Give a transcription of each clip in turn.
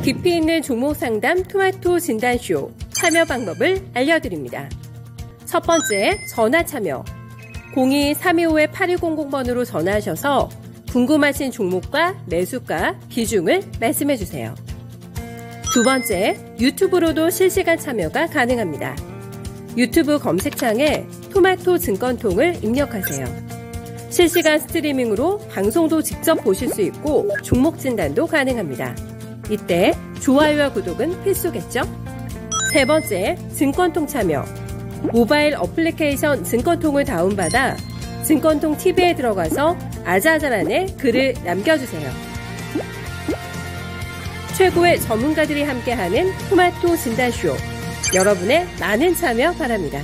깊이 있는 종목 상담 토마토 진단쇼 참여 방법을 알려드립니다. 첫 번째, 전화 참여. 02-325-8100번으로 전화하셔서 궁금하신 종목과 매수가, 비중을 말씀해주세요. 두 번째, 유튜브로도 실시간 참여가 가능합니다. 유튜브 검색창에 토마토 증권통을 입력하세요. 실시간 스트리밍으로 방송도 직접 보실 수 있고 종목 진단도 가능합니다. 이때 좋아요와 구독은 필수겠죠? 세 번째, 증권통 참여. 모바일 어플리케이션 증권통을 다운받아 증권통 TV에 들어가서 아자아자란에 글을 남겨주세요. 최고의 전문가들이 함께하는 토마토 진단쇼. 여러분의 많은 참여 바랍니다.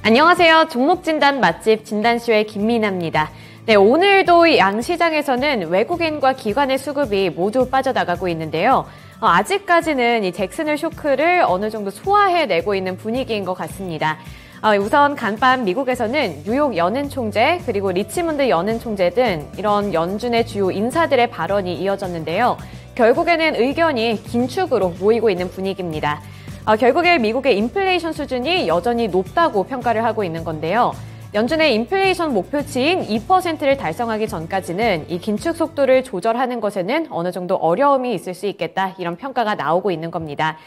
안녕하세요. 종목진단 맛집 진단쇼의 김민아입니다. 네, 오늘도 양시장에서는 외국인과 기관의 수급이 모두 빠져나가고 있는데요. 아직까지는 이 잭슨홀 쇼크를 어느 정도 소화해내고 있는 분위기인 것 같습니다. 우선 간밤 미국에서는 뉴욕 연은 총재 그리고 리치몬드 연은 총재 등 이런 연준의 주요 인사들의 발언이 이어졌는데요. 결국에는 의견이 긴축으로 모이고 있는 분위기입니다. 결국에 미국의 인플레이션 수준이 여전히 높다고 평가를 하고 있는 건데요. 연준의 인플레이션 목표치인 2%를 달성하기 전까지는 이 긴축 속도를 조절하는 것에는 어느 정도 어려움이 있을 수 있겠다, 이런 평가가 나오고 있는 겁니다.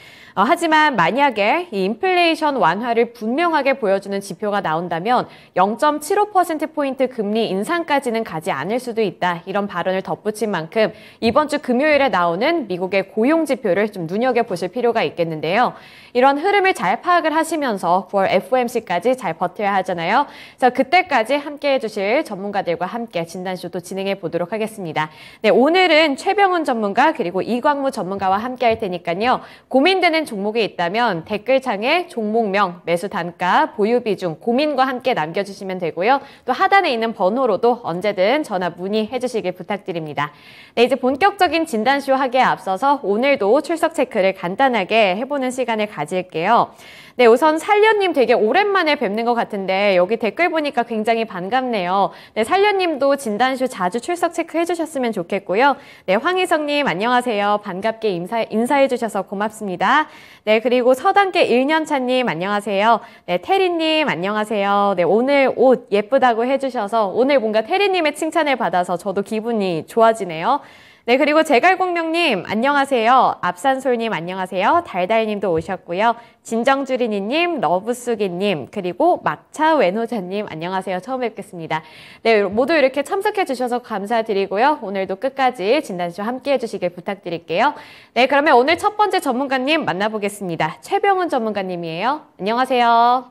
하지만 만약에 이 인플레이션 완화를 분명하게 보여주는 지표가 나온다면 0.75%포인트 금리 인상까지는 가지 않을 수도 있다, 이런 발언을 덧붙인 만큼 이번 주 금요일에 나오는 미국의 고용 지표를 좀 눈여겨보실 필요가 있겠는데요. 이런 흐름을 잘 파악을 하시면서 9월 FOMC까지 잘 버텨야 하잖아요. 자, 그때까지 함께해 주실 전문가들과 함께 진단쇼도 진행해 보도록 하겠습니다. 네, 오늘은 최병훈 전문가 그리고 이광무 전문가와 함께 할 테니까요. 고민되는 종목이 있다면 댓글창에 종목명, 매수 단가, 보유 비중, 고민과 함께 남겨주시면 되고요. 또 하단에 있는 번호로도 언제든 전화 문의해 주시길 부탁드립니다. 네, 이제 본격적인 진단쇼 하기에 앞서서 오늘도 출석 체크를 간단하게 해보는 시간을 가질게요. 네, 우선 살련님 되게 오랜만에 뵙는 것 같은데 여기 댓글 보니까 굉장히 반갑네요. 네, 살련님도 진단쇼 자주 출석 체크해 주셨으면 좋겠고요. 네, 황희성님 안녕하세요. 반갑게 인사해 주셔서 고맙습니다. 네, 그리고 서단계 1년차님 안녕하세요. 네, 태리님 안녕하세요. 네, 오늘 옷 예쁘다고 해주셔서 오늘 뭔가 태리님의 칭찬을 받아서 저도 기분이 좋아지네요. 네, 그리고 제갈공명님 안녕하세요. 앞산솔님 안녕하세요. 달달님도 오셨고요. 진정주리니님, 러브수기님, 그리고 막차 외노자님 안녕하세요. 처음 뵙겠습니다. 네, 모두 이렇게 참석해 주셔서 감사드리고요. 오늘도 끝까지 진단쇼 함께 해주시길 부탁드릴게요. 네, 그러면 오늘 첫 번째 전문가님 만나보겠습니다. 최병훈 전문가님이에요. 안녕하세요.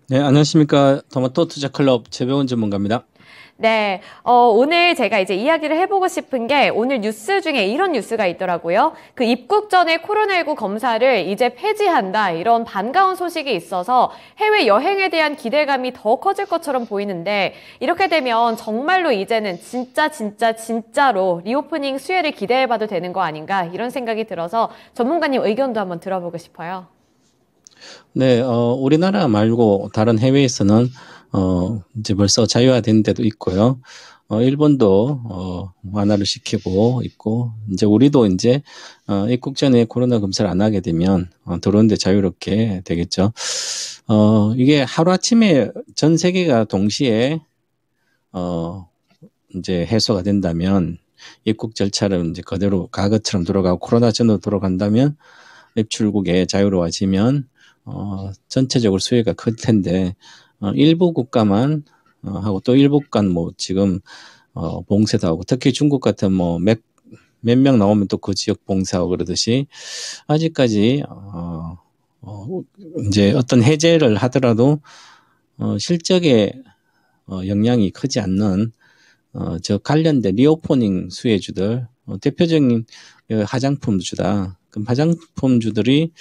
네, 안녕하십니까. 토마토 투자클럽 최병훈 전문가입니다. 네, 오늘 제가 이제 이야기를 해보고 싶은 게 오늘 뉴스 중에 이런 뉴스가 있더라고요. 그 입국 전에 코로나19 검사를 이제 폐지한다, 이런 반가운 소식이 있어서 해외 여행에 대한 기대감이 더 커질 것처럼 보이는데 이렇게 되면 정말로 이제는 진짜로 리오프닝 수혜를 기대해봐도 되는 거 아닌가, 이런 생각이 들어서 전문가님 의견도 한번 들어보고 싶어요. 네, 우리나라 말고 다른 해외에서는 이제 벌써 자유화된 데도 있고요. 일본도 완화를 시키고 있고, 이제 우리도 이제 입국 전에 코로나 검사를 안 하게 되면 들어오는데 자유롭게 되겠죠. 이게 하루아침에 전 세계가 동시에 이제 해소가 된다면, 입국 절차를 이제 그대로 과거처럼 돌아가고 코로나 전으로 돌아간다면, 입출국에 자유로워지면 전체적으로 수혜가 클 텐데, 일부 국가만 하고 또 일부 국가는 뭐 지금 봉쇄도 하고, 특히 중국 같은 뭐 몇 명 나오면 또 그 지역 봉쇄하고 그러듯이 아직까지 이제 어떤 해제를 하더라도 실적에 영향이 크지 않는 저 관련된 리오프닝 수혜주들, 대표적인 화장품주다. 그럼 화장품주들이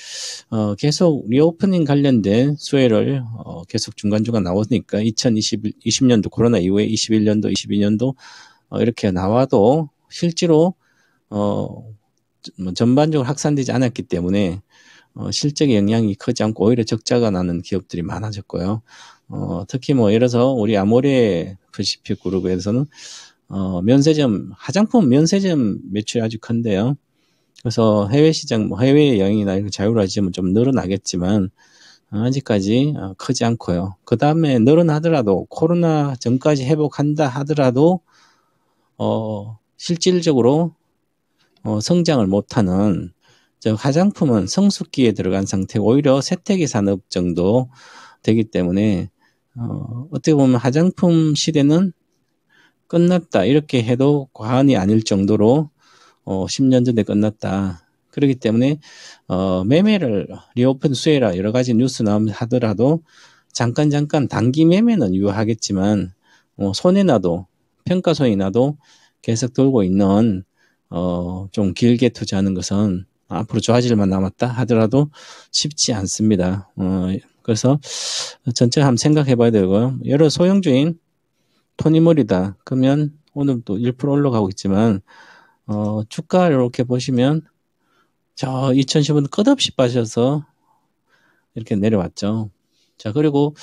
계속 리오프닝 관련된 수혜를 계속 중간중간 나오니까 2020년도 코로나 이후에 21년도, 22년도 이렇게 나와도 실제로 전반적으로 확산되지 않았기 때문에 실적의 영향이 크지 않고 오히려 적자가 나는 기업들이 많아졌고요. 특히 뭐 예를 들어서 우리 아모레 퍼시픽 그룹에서는 면세점, 화장품 면세점 매출이 아주 큰데요. 그래서 해외 시장, 뭐 해외 여행이나 이런 자유로워지면 좀 늘어나겠지만 아직까지 크지 않고요. 그 다음에 늘어나더라도 코로나 전까지 회복한다 하더라도 실질적으로 성장을 못하는 화장품은 성숙기에 들어간 상태고 오히려 세태기 산업 정도 되기 때문에 어떻게 보면 화장품 시대는 끝났다 이렇게 해도 과언이 아닐 정도로 10년 전에 끝났다. 그렇기 때문에 매매를 리오픈 수혜라 여러 가지 뉴스 나오면 하더라도 잠깐 단기 매매는 유효하겠지만 손해 나도 평가손이 나도 계속 돌고 있는 좀 길게 투자하는 것은 앞으로 좋아질 만 남았다 하더라도 쉽지 않습니다. 그래서 전체를 한번 생각해 봐야 되고요. 여러 소형주인 토니모리다. 그러면 오늘도 1% 올라가고 있지만 주가를 이렇게 보시면 저 2010원 끝없이 빠져서 이렇게 내려왔죠. 자, 그리고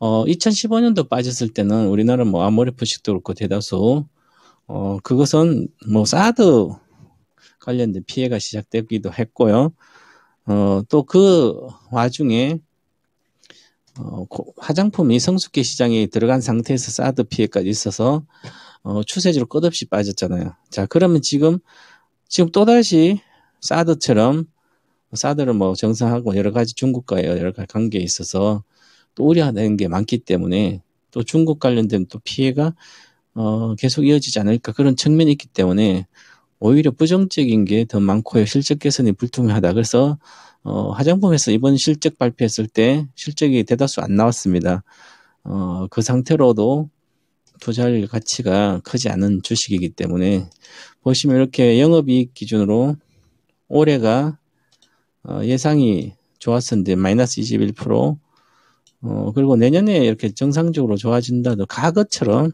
2015년도 빠졌을 때는 우리나라 뭐 아모레프식도 그렇고 대다수 그것은 뭐 사드 관련된 피해가 시작되기도 했고요. 또 그 와중에 화장품이 성숙기 시장에 들어간 상태에서 사드 피해까지 있어서 추세적으로 끝없이 빠졌잖아요. 자, 그러면 지금 또다시 사드처럼 사드를 뭐 정상하고 여러 가지 중국과의 여러 가지 관계에 있어서 또 우려하는 게 많기 때문에 또 중국 관련된 또 피해가 계속 이어지지 않을까 그런 측면이 있기 때문에 오히려 부정적인 게 더 많고요. 실적 개선이 불투명하다. 그래서 화장품에서 이번 실적 발표했을 때 실적이 대다수 안 나왔습니다. 그 상태로도 투자할 가치가 크지 않은 주식이기 때문에 보시면 이렇게 영업이익 기준으로 올해가 예상이 좋았었는데 마이너스 21% 그리고 내년에 이렇게 정상적으로 좋아진다도 과거처럼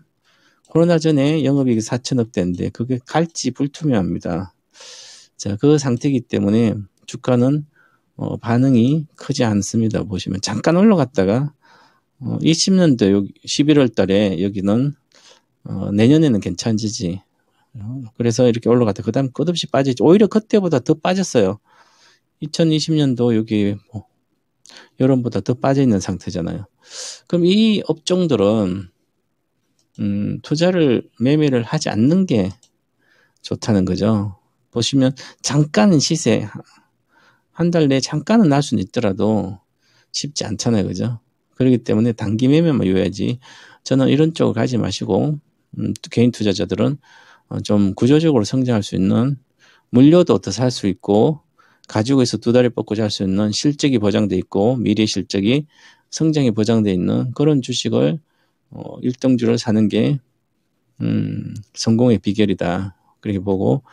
코로나 전에 영업이익이 4천억 대인데 그게 갈지 불투명합니다. 자, 그 상태이기 때문에 주가는 반응이 크지 않습니다. 보시면 잠깐 올라갔다가 20년도 여기 11월 달에 여기는 내년에는 괜찮지지. 그래서 이렇게 올라갔다. 그 다음 끝없이 빠지지. 오히려 그때보다 더 빠졌어요. 2020년도 여기 여름보다 더 빠져있는 상태잖아요. 그럼 이 업종들은 투자를 매매를 하지 않는 게 좋다는 거죠. 보시면 잠깐은 시세 한 달 내에 잠깐은 날 수는 있더라도 쉽지 않잖아요. 그죠? 그렇기 때문에 단기 매매만 유효하지 저는 이런 쪽을 가지 마시고 개인 투자자들은 좀 구조적으로 성장할 수 있는 물려도 더 살 수 있고 가지고 있어 두 다리 뻗고 잘 수 있는 실적이 보장돼 있고 미래 실적이 성장이 보장돼 있는 그런 주식을 일등주를 사는 게 성공의 비결이다. 그렇게 보고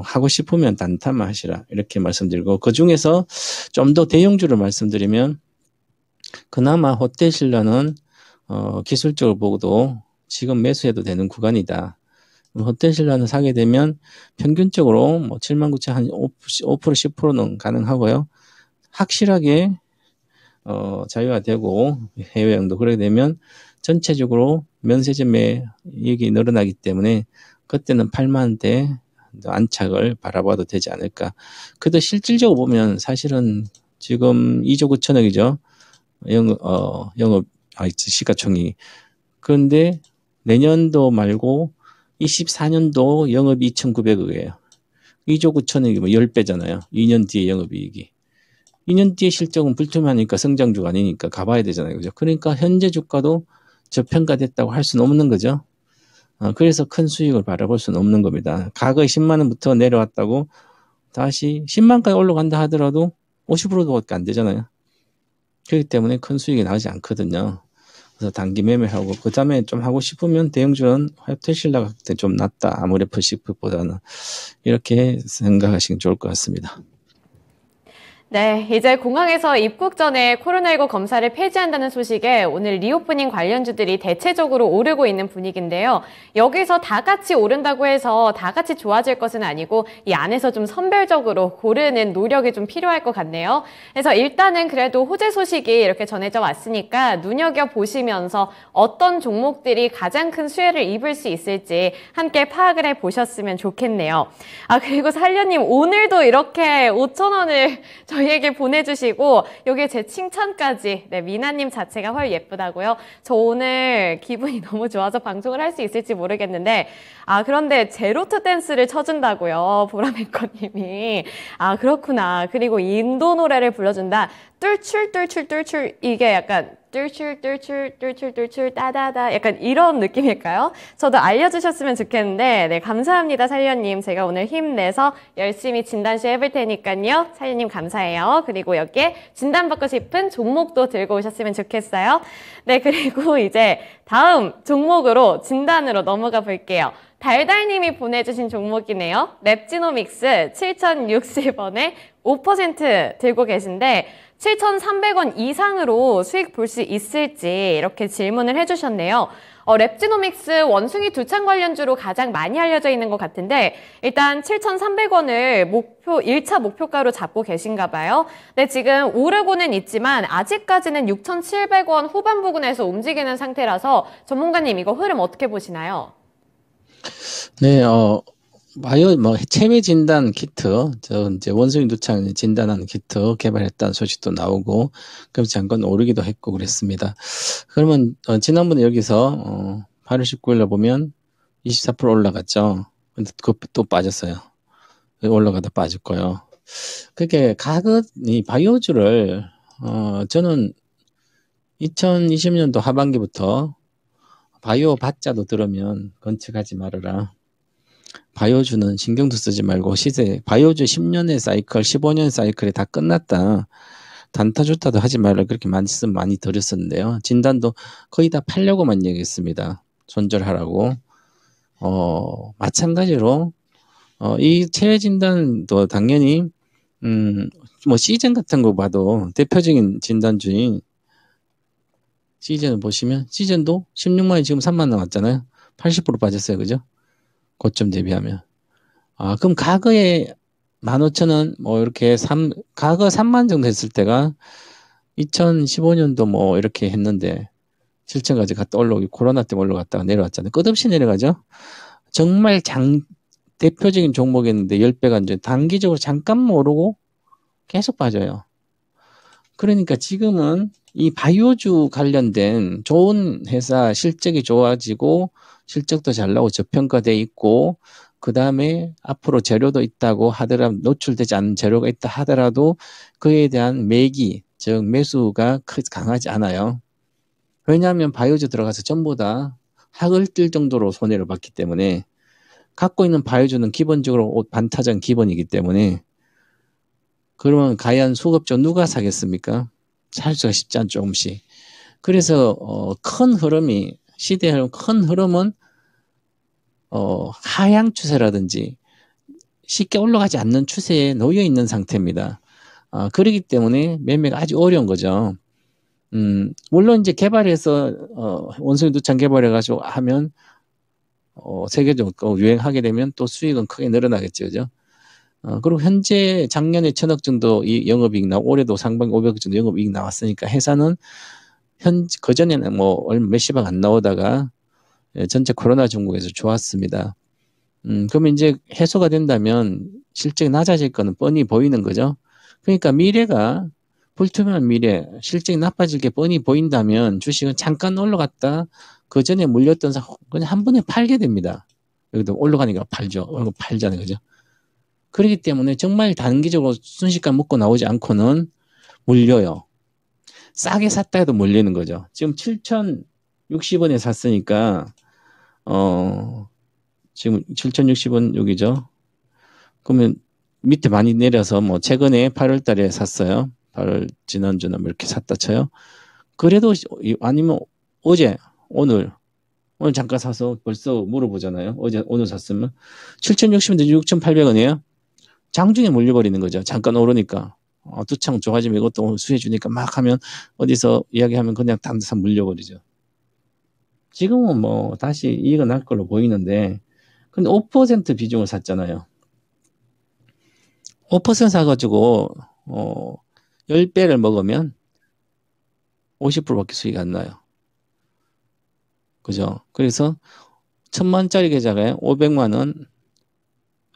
하고 싶으면 단타만 하시라 이렇게 말씀드리고 그 중에서 좀 더 대형주를 말씀드리면 그나마 호텔신라는 기술적으로 보고도 지금 매수해도 되는 구간이다. 호텔신라는 사게 되면 평균적으로 뭐 79,000 한 5% 10%는 가능하고요. 확실하게 자유화되고 해외여행도 그러게 되면 전체적으로 면세점의 이익이 늘어나기 때문에 그때는 8만원대 안착을 바라봐도 되지 않을까. 그래도 실질적으로 보면 사실은 지금 2조 9천억이죠. 영업 시가총이. 그런데 내년도 말고 24년도 영업 2,900억이에요. 2조 9천억이 뭐 10배잖아요. 2년 뒤에 영업이익이. 2년 뒤에 실적은 불투명하니까 성장주가 아니니까 가봐야 되잖아요. 그죠? 그러니까 현재 주가도 저평가됐다고 할 수는 없는 거죠. 그래서 큰 수익을 바라볼 수는 없는 겁니다. 과거에 10만 원부터 내려왔다고 다시 10만까지 올라간다 하더라도 50%밖에 안 되잖아요. 그렇기 때문에 큰 수익이 나오지 않거든요. 그래서 단기 매매하고 그 다음에 좀 하고 싶으면 대형주는 호텔신라 같을 때 좀 낫다. 아모레프식보다는 이렇게 생각하시면 좋을 것 같습니다. 네, 이제 공항에서 입국 전에 코로나19 검사를 폐지한다는 소식에 오늘 리오프닝 관련주들이 대체적으로 오르고 있는 분위기인데요. 여기서 다 같이 오른다고 해서 다 같이 좋아질 것은 아니고 이 안에서 좀 선별적으로 고르는 노력이 좀 필요할 것 같네요. 그래서 일단은 그래도 호재 소식이 이렇게 전해져 왔으니까 눈여겨보시면서 어떤 종목들이 가장 큰 수혜를 입을 수 있을지 함께 파악을 해보셨으면 좋겠네요. 그리고 살려님 오늘도 이렇게 5,000원을 저희에게 보내주시고 여기에 제 칭찬까지. 네, 미나님 자체가 헐 예쁘다고요. 저 오늘 기분이 너무 좋아서 방송을 할 수 있을지 모르겠는데 그런데 제로투 댄스를 쳐준다고요, 보라매커님이. 그렇구나. 그리고 인도 노래를 불러준다. 뚫출 이게 약간 뚫출 따다다 약간 이런 느낌일까요? 저도 알려주셨으면 좋겠는데 네, 감사합니다 살려님. 제가 오늘 힘내서 열심히 진단쇼 해볼 테니까요. 살려님 감사해요. 그리고 여기에 진단받고 싶은 종목도 들고 오셨으면 좋겠어요. 네, 그리고 이제 다음 종목으로 진단으로 넘어가 볼게요. 달달님이 보내주신 종목이네요. 랩지노믹스 7,060원에 5% 들고 계신데 7,300원 이상으로 수익 볼 수 있을지 이렇게 질문을 해주셨네요. 랩지노믹스 원숭이 두창 관련주로 가장 많이 알려져 있는 것 같은데 일단 7,300원을 1차 목표가로 잡고 계신가 봐요. 네, 지금 오르고는 있지만 아직까지는 6,700원 후반 부근에서 움직이는 상태라서 전문가님 이거 흐름 어떻게 보시나요? 네, 체외 진단 키트, 이제 원숭이 두창 진단하는 키트 개발했다는 소식도 나오고, 그럼 잠깐 오르기도 했고 그랬습니다. 그러면, 지난번에 여기서, 8월 19일날 보면 24% 올라갔죠. 근데 또 빠졌어요. 올라가다 빠졌고요. 그게 이 바이오주를, 저는 2020년도 하반기부터 바이오 바자도 들으면 건축하지 말아라. 바이오주는 신경도 쓰지 말고 바이오주 10년의 사이클, 15년 사이클이 다 끝났다. 단타주타도 하지 말라. 그렇게 말씀 많이 드렸었는데요. 진단도 거의 다 팔려고만 얘기했습니다. 손절하라고. 마찬가지로, 이 체외 진단도 당연히, 시즌 같은 거 봐도 대표적인 진단주인 시즌을 보시면 시즌도 16만이 지금 3만 나왔잖아요. 80% 빠졌어요. 그죠? 고점 대비하면. 그럼 과거에 15,000원 이렇게 과거 3만 정도 했을 때가 2015년도 이렇게 했는데 7천까지 갔다 올라오기 코로나 때문에 올라갔다가 내려왔잖아요. 끝없이 내려가죠. 정말 대표적인 종목이었는데 10배가 이제 단기적으로 잠깐 오르고 계속 빠져요. 그러니까 지금은 이 바이오주 관련된 좋은 회사 실적이 좋아지고 실적도 잘 나오고 저평가돼 있고 그 다음에 앞으로 재료도 있다고 하더라도 노출되지 않는 재료가 있다 하더라도 그에 대한 매기, 즉 매수가 강하지 않아요. 왜냐하면 바이오주 들어가서 전부 다 학을 뜰 정도로 손해를 봤기 때문에 갖고 있는 바이오주는 기본적으로 반타작 기본이기 때문에 그러면 과연 수급적 누가 사겠습니까? 살 수가 쉽지 않죠, 조금씩. 그래서 큰 흐름이 시대의 큰 흐름은 하향 추세라든지 쉽게 올라가지 않는 추세에 놓여 있는 상태입니다. 그렇기 때문에 매매가 아주 어려운 거죠. 물론 이제 개발해서 원숭이 두창 개발해가지고 하면 세계적으로 유행하게 되면 또 수익은 크게 늘어나겠죠, 그죠? 그리고 현재 작년에 1,000억 정도 이 영업이익 올해도 상반기 500억 정도 영업이익 나왔으니까 회사는 그전에는 얼마 몇십억 안 나오다가 전체 코로나 중국에서 좋았습니다. 그러면 이제 해소가 된다면 실적이 낮아질 거는 뻔히 보이는 거죠. 그러니까 미래가 불투명한 미래, 실적이 나빠질 게 뻔히 보인다면 주식은 잠깐 올라갔다 그 전에 물렸던 그냥 한 번에 팔게 됩니다. 여기도 올라가니까 팔잖아요, 그죠? 그렇기 때문에 정말 단기적으로 순식간 먹고 나오지 않고는 물려요. 싸게 샀다 해도 물리는 거죠. 지금 7,060원에 샀으니까 지금 7,060원 여기죠. 그러면 밑에 많이 내려서 최근에 8월 달에 샀어요. 8월 지난주나 이렇게 샀다 쳐요. 그래도 아니면 오늘 잠깐 사서 벌써 물어보잖아요. 오늘 샀으면 7,060원인데 6,800원이에요. 장중에 물려버리는 거죠. 잠깐 오르니까. 두창 좋아지면 이것도 수혜주니까 막 하면 어디서 이야기하면 그냥 딴 데서 물려버리죠. 지금은 뭐 다시 이익은 날 걸로 보이는데, 근데 5% 비중을 샀잖아요. 5% 사가지고 10배를 먹으면 50%밖에 수익이 안 나요. 그죠? 그래서 1000만짜리 계좌에 500만 원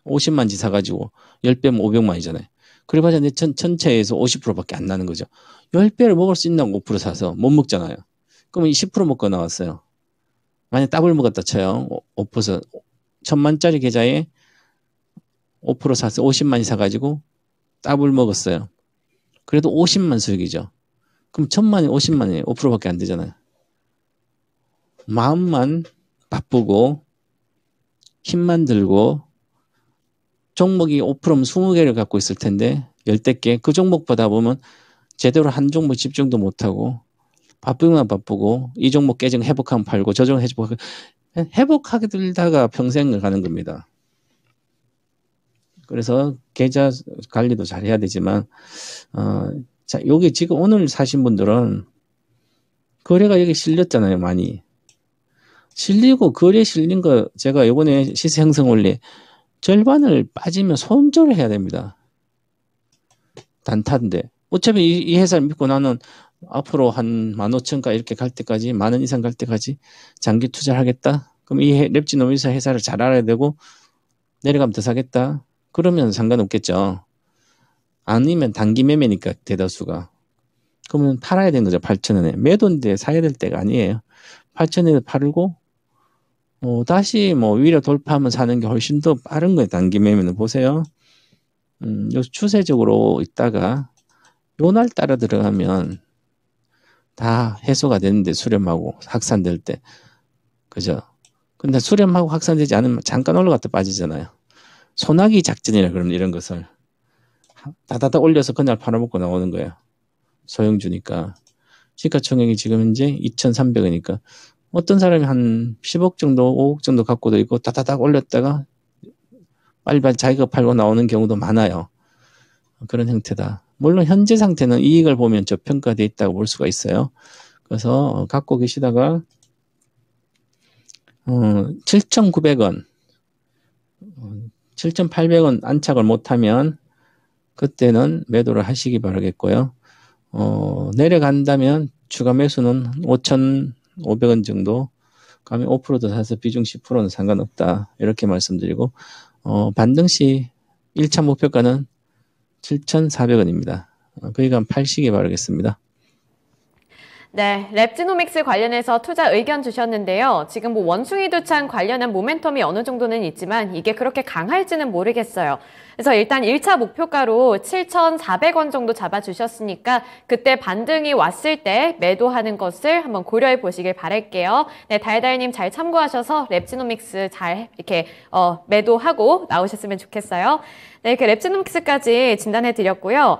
50만 지 사가지고 10배면 500만이잖아요. 그래봐야 내 전체에서 50%밖에 안 나는 거죠. 10배를 먹을 수 있나고 5% 사서 못 먹잖아요. 그러면 10% 먹고 나왔어요. 만약 더블 먹었다 쳐요. 5% 1000만짜리 계좌에 5% 사서 50만이 사가지고 더블 먹었어요. 그래도 50만 수익이죠. 그럼 1000만이 50만이에요. 5%밖에 안 되잖아요. 마음만 바쁘고 힘만 들고 종목이 5%면 20개를 갖고 있을 텐데 10대 개 그 종목보다 보면 제대로 한 종목 집중도 못하고 바쁘기만 바쁘고 이 종목 깨지면 회복하면 팔고 저 종목 회복하게 들다가 평생을 가는 겁니다. 그래서 계좌 관리도 잘 해야 되지만 자, 여기 지금 오늘 사신 분들은 거래가 여기 실렸잖아요. 많이 실리고 거래 실린 거 제가 이번에 시세 형성 원리 절반을 빠지면 손절을 해야 됩니다. 단타인데 어차피 이 회사를 믿고 나는 앞으로 한 15,000가 이렇게 갈 때까지 10,000원 이상 갈 때까지 장기 투자를 하겠다. 그럼 이 랩지노미사 회사를 잘 알아야 되고 내려가면 더 사겠다. 그러면 상관없겠죠. 아니면 단기 매매니까 대다수가. 그러면 팔아야 되는 거죠. 8,000원에. 매도인데 사야 될 때가 아니에요. 8,000원에 팔고 다시 뭐 위로 돌파하면 사는 게 훨씬 더 빠른 거예요. 단기 매매는 보세요. 요 추세적으로 있다가 요 날 따라 들어가면 다 해소가 되는데 수렴하고 확산될 때. 그죠? 근데 수렴하고 확산되지 않으면 잠깐 올라갔다 빠지잖아요. 소나기 작전이라 그러면 이런 것을 다다다 올려서 그날 팔아먹고 나오는 거예요. 소형주니까. 시가총액이 지금 현재 2,300원이니까 어떤 사람이 한 10억 정도, 5억 정도 갖고도 있고 다다닥 올렸다가 빨리빨리 자기가 팔고 나오는 경우도 많아요. 그런 형태다. 물론 현재 상태는 이익을 보면 저평가되어 있다고 볼 수가 있어요. 그래서 갖고 계시다가 7,900원, 7,800원 안착을 못하면 그때는 매도를 하시기 바라겠고요. 내려간다면 추가 매수는 5,500원 정도 가면 5%도 사서 비중 10%는 상관없다. 이렇게 말씀드리고 반등 시 1차 목표가는 7,400원입니다. 그러니까 팔시기 바라겠습니다. 네, 랩지노믹스 관련해서 투자 의견 주셨는데요. 지금 뭐 원숭이 두창 관련한 모멘텀이 어느 정도는 있지만 이게 그렇게 강할지는 모르겠어요. 그래서 일단 1차 목표가로 7,400원 정도 잡아주셨으니까 그때 반등이 왔을 때 매도하는 것을 한번 고려해 보시길 바랄게요. 네, 달달님 잘 참고하셔서 랩지노믹스 잘 이렇게 매도하고 나오셨으면 좋겠어요. 네, 이렇게 랩지노믹스까지 진단해 드렸고요.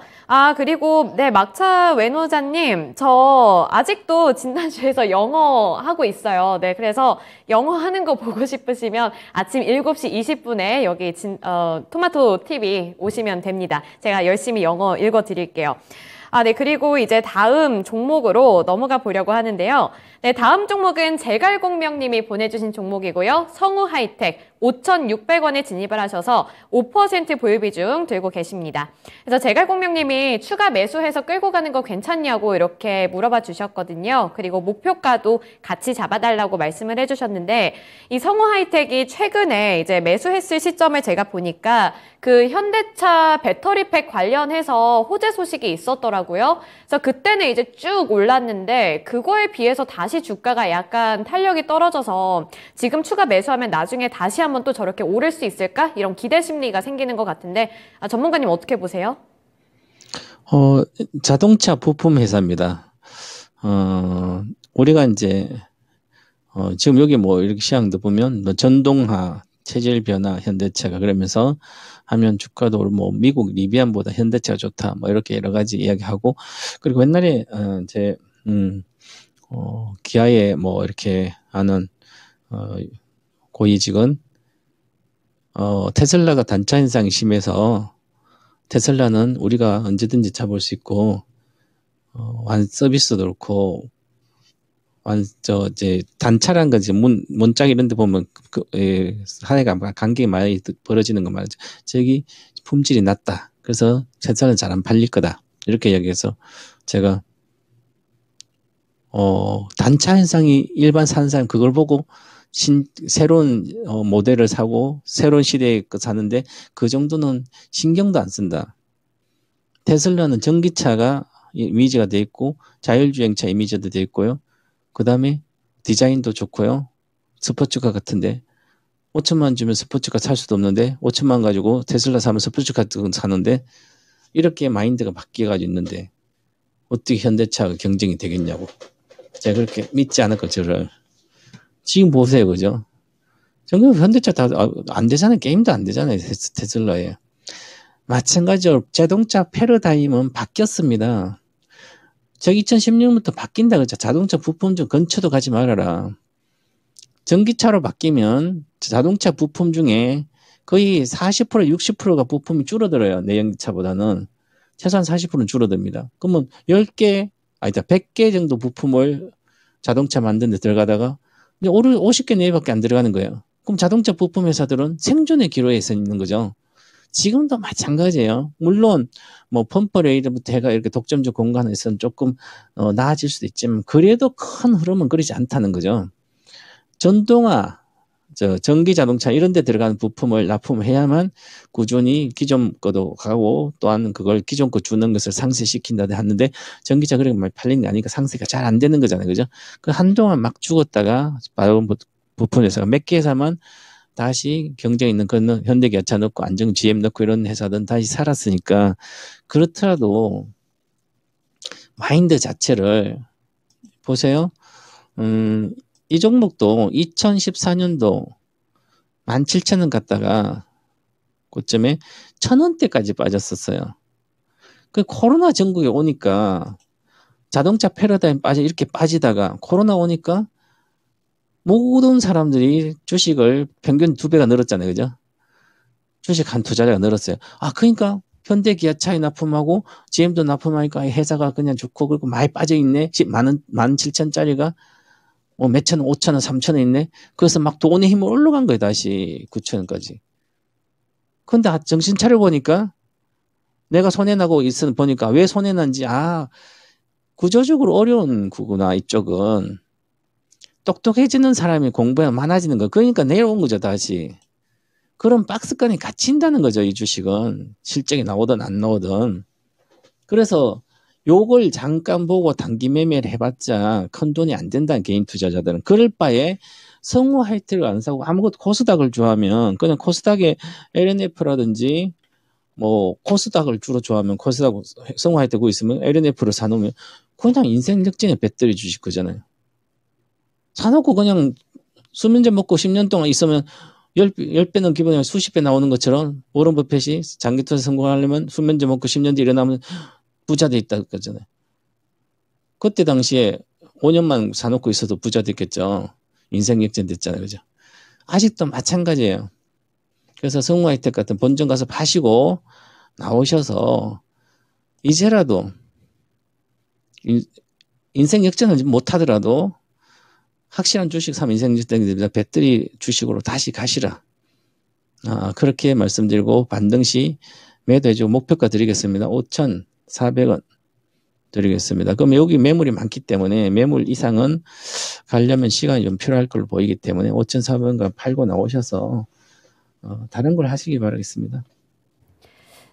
그리고 네, 막차 외노자님, 저 아직도 진단쇼에서 영어 하고 있어요. 네, 그래서 영어 하는 거 보고 싶으시면 아침 7시 20분에 여기 토마토 TV 오시면 됩니다. 제가 열심히 영어 읽어 드릴게요. 네, 그리고 이제 다음 종목으로 넘어가 보려고 하는데요. 네, 다음 종목은 제갈공명님이 보내주신 종목이고요. 성우하이텍 5,600원에 진입을 하셔서 5% 보유 비중 들고 계십니다. 그래서 제갈공명님이 추가 매수해서 끌고 가는 거 괜찮냐고 이렇게 물어봐 주셨거든요. 그리고 목표가도 같이 잡아달라고 말씀을 해주셨는데 이 성우하이텍이 최근에 이제 매수했을 시점을 제가 보니까 그 현대차 배터리팩 관련해서 호재 소식이 있었더라고요. 그래서 그때는 이제 쭉 올랐는데 그거에 비해서 다시 주가가 약간 탄력이 떨어져서 지금 추가 매수하면 나중에 다시 한번 또 저렇게 오를 수 있을까? 이런 기대 심리가 생기는 것 같은데 전문가님 어떻게 보세요? 자동차 부품 회사입니다. 우리가 이제 지금 여기 뭐 이렇게 시황도 보면 뭐 전동화, 체질 변화, 현대차가 그러면서 하면 주가도 뭐 미국 리비안보다 현대차가 좋다 뭐 이렇게 여러 가지 이야기하고 그리고 옛날에 기아에 뭐 이렇게 아는 고위직은 테슬라가 단차 현상이 심해서 테슬라는 우리가 언제든지 잡을 수 있고, 서비스도 그렇고, 이제 단차란 거지. 문짝 이런 데 보면, 하나가 간격이 많이 벌어지는 거 말이죠. 저기 품질이 낮다. 그래서 테슬라는 잘 안 팔릴 거다. 이렇게 얘기해서 제가, 단차 현상이 일반 사는 사람 그걸 보고 새로운 모델을 사고 새로운 시대에 사는데 그 정도는 신경도 안 쓴다. 테슬라는 전기차가 이미지가 돼 있고 자율주행차 이미지도 돼 있고요. 그 다음에 디자인도 좋고요. 스포츠카 같은데 5천만 주면 스포츠카 살 수도 없는데 5천만 가지고 테슬라 사면 스포츠카 사는데 이렇게 마인드가 바뀌어가지고 있는데 어떻게 현대차가 경쟁이 되겠냐고. 제가 그렇게 믿지 않을 거 저를. 지금 보세요, 그죠? 정말 현대차 다 안 되잖아요. 게임도 안 되잖아요. 테슬라에. 마찬가지로 자동차 패러다임은 바뀌었습니다. 저 2016년부터 바뀐다 그랬죠. 자동차 부품 중 근처도 가지 말아라. 전기차로 바뀌면 자동차 부품 중에 거의 40% 60%가 부품이 줄어들어요. 내연기차보다는. 최소한 40%는 줄어듭니다. 그러면 100개 정도 부품을 자동차 만드는 데 들어가다가 이제 50개 내외밖에 안 들어가는 거예요. 그럼 자동차 부품 회사들은 생존의 기로에 서 있는 거죠. 지금도 마찬가지예요. 물론 뭐 펌프 레일부터 해가 이렇게 독점적 공간에서는 조금 나아질 수도 있지만 그래도 큰 흐름은 그러지 않다는 거죠. 전동화, 전기 자동차 이런 데 들어가는 부품을 납품해야만 꾸준히 기존 거도 가고 또한 그걸 기존 거 주는 것을 상쇄시킨다 하는데 전기차 그렇게 많이 팔리는 게 아니니까 상쇄가 잘 안 되는 거잖아요. 그죠? 그 한동안 막 죽었다가 부품 회사가 몇 개 회사만 다시 경쟁 있는 그런 현대기아차 넣고 안정 GM 넣고 이런 회사들은 다시 살았으니까 그렇더라도 마인드 자체를 보세요. 이 종목도 2014년도 17,000원 갔다가 고점에 1,000원대까지 빠졌었어요. 그 코로나 전국에 오니까 자동차 패러다임 이렇게 빠지다가 코로나 오니까 모든 사람들이 주식을 평균 2배가 늘었잖아요. 그죠? 주식 한 투자자가 늘었어요. 그러니까 현대 기아차에 납품하고 GM도 납품하니까 회사가 그냥 좋고 그리고 많이 빠져있네. 17,000짜리가 몇천 원, 5천 원, 3천 원 있네. 그래서 막 돈의 힘을 올라간 거예요. 다시 9천 원까지. 근데 정신 차려보니까 내가 손해나고 보니까 왜 손해난지 구조적으로 어려운 구구나 이쪽은. 똑똑해지는 사람이 공부가 많아지는 거. 그러니까 내려온 거죠, 다시. 그럼 박스권이 갇힌다는 거죠, 이 주식은. 실적이 나오든 안 나오든. 그래서 요걸 잠깐 보고 단기 매매를 해봤자 큰 돈이 안 된다는 개인 투자자들은. 그럴 바에 성우 하이트를 안 사고 아무것도 코스닥을 좋아하면 그냥 코스닥에 LNF라든지 뭐 코스닥을 주로 좋아하면 코스닥 성우 하이트 고 있으면 LNF를 사놓으면 그냥 인생 역전에 배터리 주식 거잖아요. 사놓고 그냥 수면제 먹고 10년 동안 있으면 10배는 기본에 수십 배 나오는 것처럼 워런 버핏이 장기 투자 성공하려면 수면제 먹고 10년 뒤에 일어나면 부자 돼 있다 그랬잖아요. 그때 당시에 5년만 사놓고 있어도 부자 됐겠죠. 인생 역전 됐잖아요. 그죠? 아직도 마찬가지예요. 그래서 성우 하이텍 같은 본점 가서 파시고 나오셔서 이제라도 인생 역전을 못하더라도 확실한 주식 사면 인생 역전이 됩니다. 배터리 주식으로 다시 가시라. 그렇게 말씀드리고 반등시 매도해주고 목표가 드리겠습니다. 5,400원 드리겠습니다. 그럼 여기 매물이 많기 때문에 매물 이상은 가려면 시간이 좀 필요할 걸로 보이기 때문에 5,400원 팔고 나오셔서 다른 걸 하시기 바라겠습니다.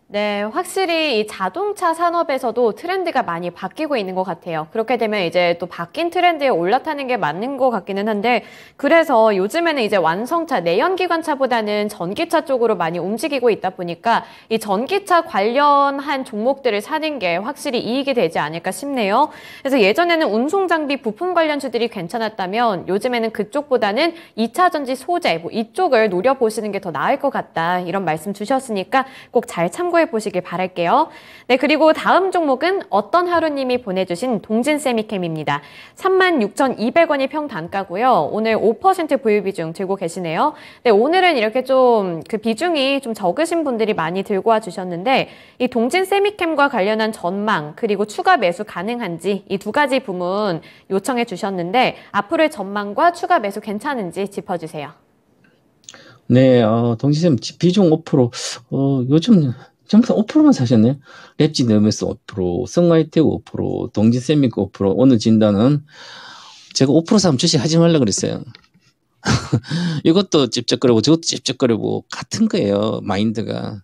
네, 확실히 이 자동차 산업에서도 트렌드가 많이 바뀌고 있는 것 같아요. 그렇게 되면 이제 또 바뀐 트렌드에 올라타는 게 맞는 것 같기는 한데, 그래서 요즘에는 이제 완성차, 내연기관차보다는 전기차 쪽으로 많이 움직이고 있다 보니까 이 전기차 관련한 종목들을 사는 게 확실히 이익이 되지 않을까 싶네요. 그래서 예전에는 운송장비 부품 관련주들이 괜찮았다면 요즘에는 그쪽보다는 2차전지 소재, 이쪽을 노려보시는 게 더 나을 것 같다. 이런 말씀 주셨으니까 꼭 잘 참고해 참고해 보시길 바랄게요. 네, 그리고 다음 종목은 어떤 하루님이 보내주신 동진세미캠입니다. 36,200원이 평단가고요. 오늘 5% 보유 비중 들고 계시네요. 네, 오늘은 이렇게 좀 그 비중이 좀 적으신 분들이 많이 들고 와 주셨는데 이 동진세미캠과 관련한 전망 그리고 추가 매수 가능한지 이 두 가지 부분 요청해 주셨는데 앞으로의 전망과 추가 매수 괜찮은지 짚어주세요. 네, 동시쌤 비중 5%, 요즘 전부 5%만 사셨네. 랩지 너메스 5%, 성화이테크 5%, 동진세미크 5%. 오늘 진단은 제가 5% 사면 주식 하지 말라 그랬어요. 이것도 찝쩍거리고 저것도 찝쩍거리고 같은 거예요. 마인드가.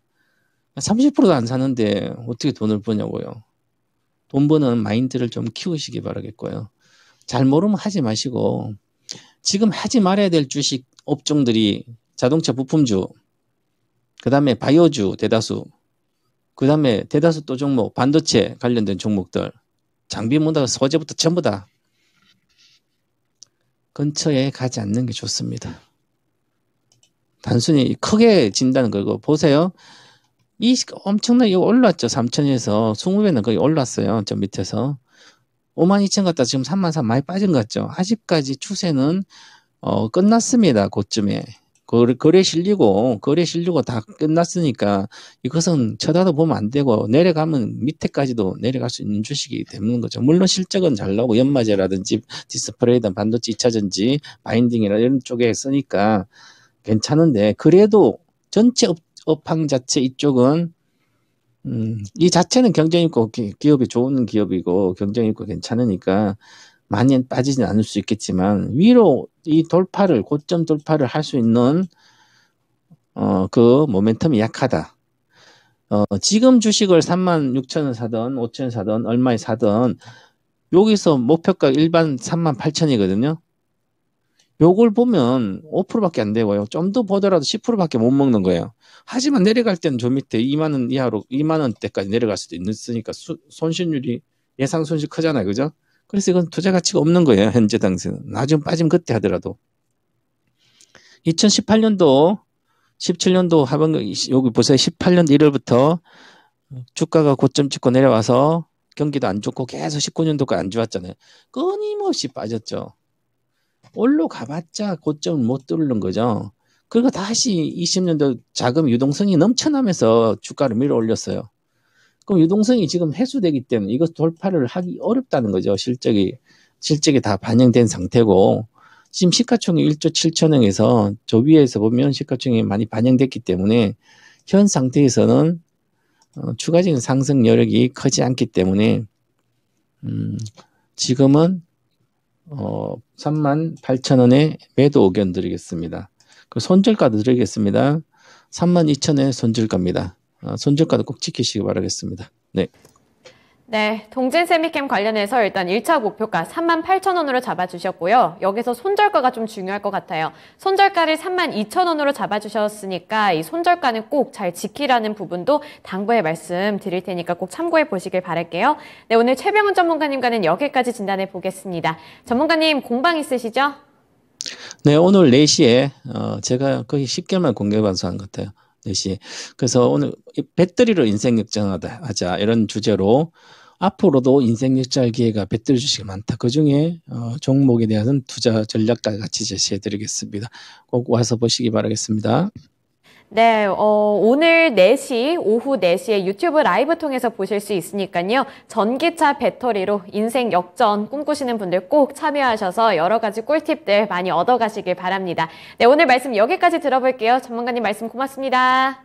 30%도 안 사는데 어떻게 돈을 버냐고요. 돈 버는 마인드를 좀 키우시기 바라겠고요. 잘 모르면 하지 마시고 지금 하지 말아야 될 주식 업종들이 자동차 부품주, 그 다음에 바이오주 대다수, 그 다음에 대다수 또 종목, 반도체 관련된 종목들, 장비 문화가 소재부터 전부 다 근처에 가지 않는 게 좋습니다. 단순히 크게 진다는 거고 보세요. 이 엄청나게 올랐죠. 3,000에서 20배는 거의 올랐어요. 저 밑에서 52,000 갔다 지금 33,000 많이 빠진 것 같죠. 아직까지 추세는 끝났습니다. 고점에 거래 실리고 다 끝났으니까 이것은 쳐다도 보면 안 되고 내려가면 밑에까지도 내려갈 수 있는 주식이 되는 거죠. 물론 실적은 잘 나오고 연마제라든지 디스플레이든 반도체 2차전지 바인딩이나 이런 쪽에 쓰니까 괜찮은데 그래도 전체 업황 자체 이쪽은 이 자체는 경쟁 있고 기업이 좋은 기업이고 경쟁 있고 괜찮으니까 많이 빠지진 않을 수 있겠지만 위로 이 돌파를 고점 돌파를 할 수 있는 그 모멘텀이 약하다. 지금 주식을 36,000원 사든 5,000원 사든 얼마에 사든 여기서 목표가 일반 38,000이거든요. 요걸 보면 5%밖에 안 되고요. 좀 더 보더라도 10%밖에 못 먹는 거예요. 하지만 내려갈 때는 저 밑에 2만 원 이하로 2만 원대까지 내려갈 수도 있으니까 손실률이 예상 손실 크잖아요. 그죠? 그래서 이건 투자 가치가 없는 거예요. 현재 당시는. 나중에 빠지면 그때 하더라도. 2018년도 17년도 하반기 여기 보세요. 18년 1월부터 주가가 고점 찍고 내려와서 경기도 안 좋고 계속 19년도까지 안 좋았잖아요. 끊임없이 빠졌죠. 올라가봤자 고점을 못 뚫는 거죠. 그리고 다시 20년도 자금 유동성이 넘쳐나면서 주가를 밀어 올렸어요. 그럼 유동성이 지금 해소되기 때문에 이것 돌파를 하기 어렵다는 거죠. 실적이 다 반영된 상태고 지금 시가총액 1조 7천억에서 저 위에서 보면 시가총액이 많이 반영됐기 때문에 현 상태에서는 추가적인 상승 여력이 크지 않기 때문에 지금은 38,000원에 매도 의견 드리겠습니다. 그 손절가도 드리겠습니다. 32,000원에 손절가입니다. 손절가도 꼭 지키시기 바라겠습니다. 네. 네, 동진세미캠 관련해서 일단 1차 목표가 38,000원으로 잡아주셨고요. 여기서 손절가가 좀 중요할 것 같아요. 손절가를 32,000원으로 잡아주셨으니까 이 손절가는 꼭 잘 지키라는 부분도 당부의 말씀 드릴 테니까 꼭 참고해 보시길 바랄게요. 네, 오늘 최병훈 전문가님과는 여기까지 진단해 보겠습니다. 전문가님 공방 있으시죠? 네, 오늘 4시에 제가 거의 10개만 공개 방송한 것 같아요. 4시에. 그래서 오늘 배터리로 인생 역전하자 이런 주제로 앞으로도 인생 역전할 기회가 배터리 주식이 많다. 그중에 종목에 대한 투자 전략까지 같이 제시해 드리겠습니다. 꼭 와서 보시기 바라겠습니다. 네, 오늘 4시, 오후 4시에 유튜브 라이브 통해서 보실 수 있으니까요. 전기차 배터리로 인생 역전 꿈꾸시는 분들 꼭 참여하셔서 여러 가지 꿀팁들 많이 얻어가시길 바랍니다. 네, 오늘 말씀 여기까지 들어볼게요. 전문가님 말씀 고맙습니다.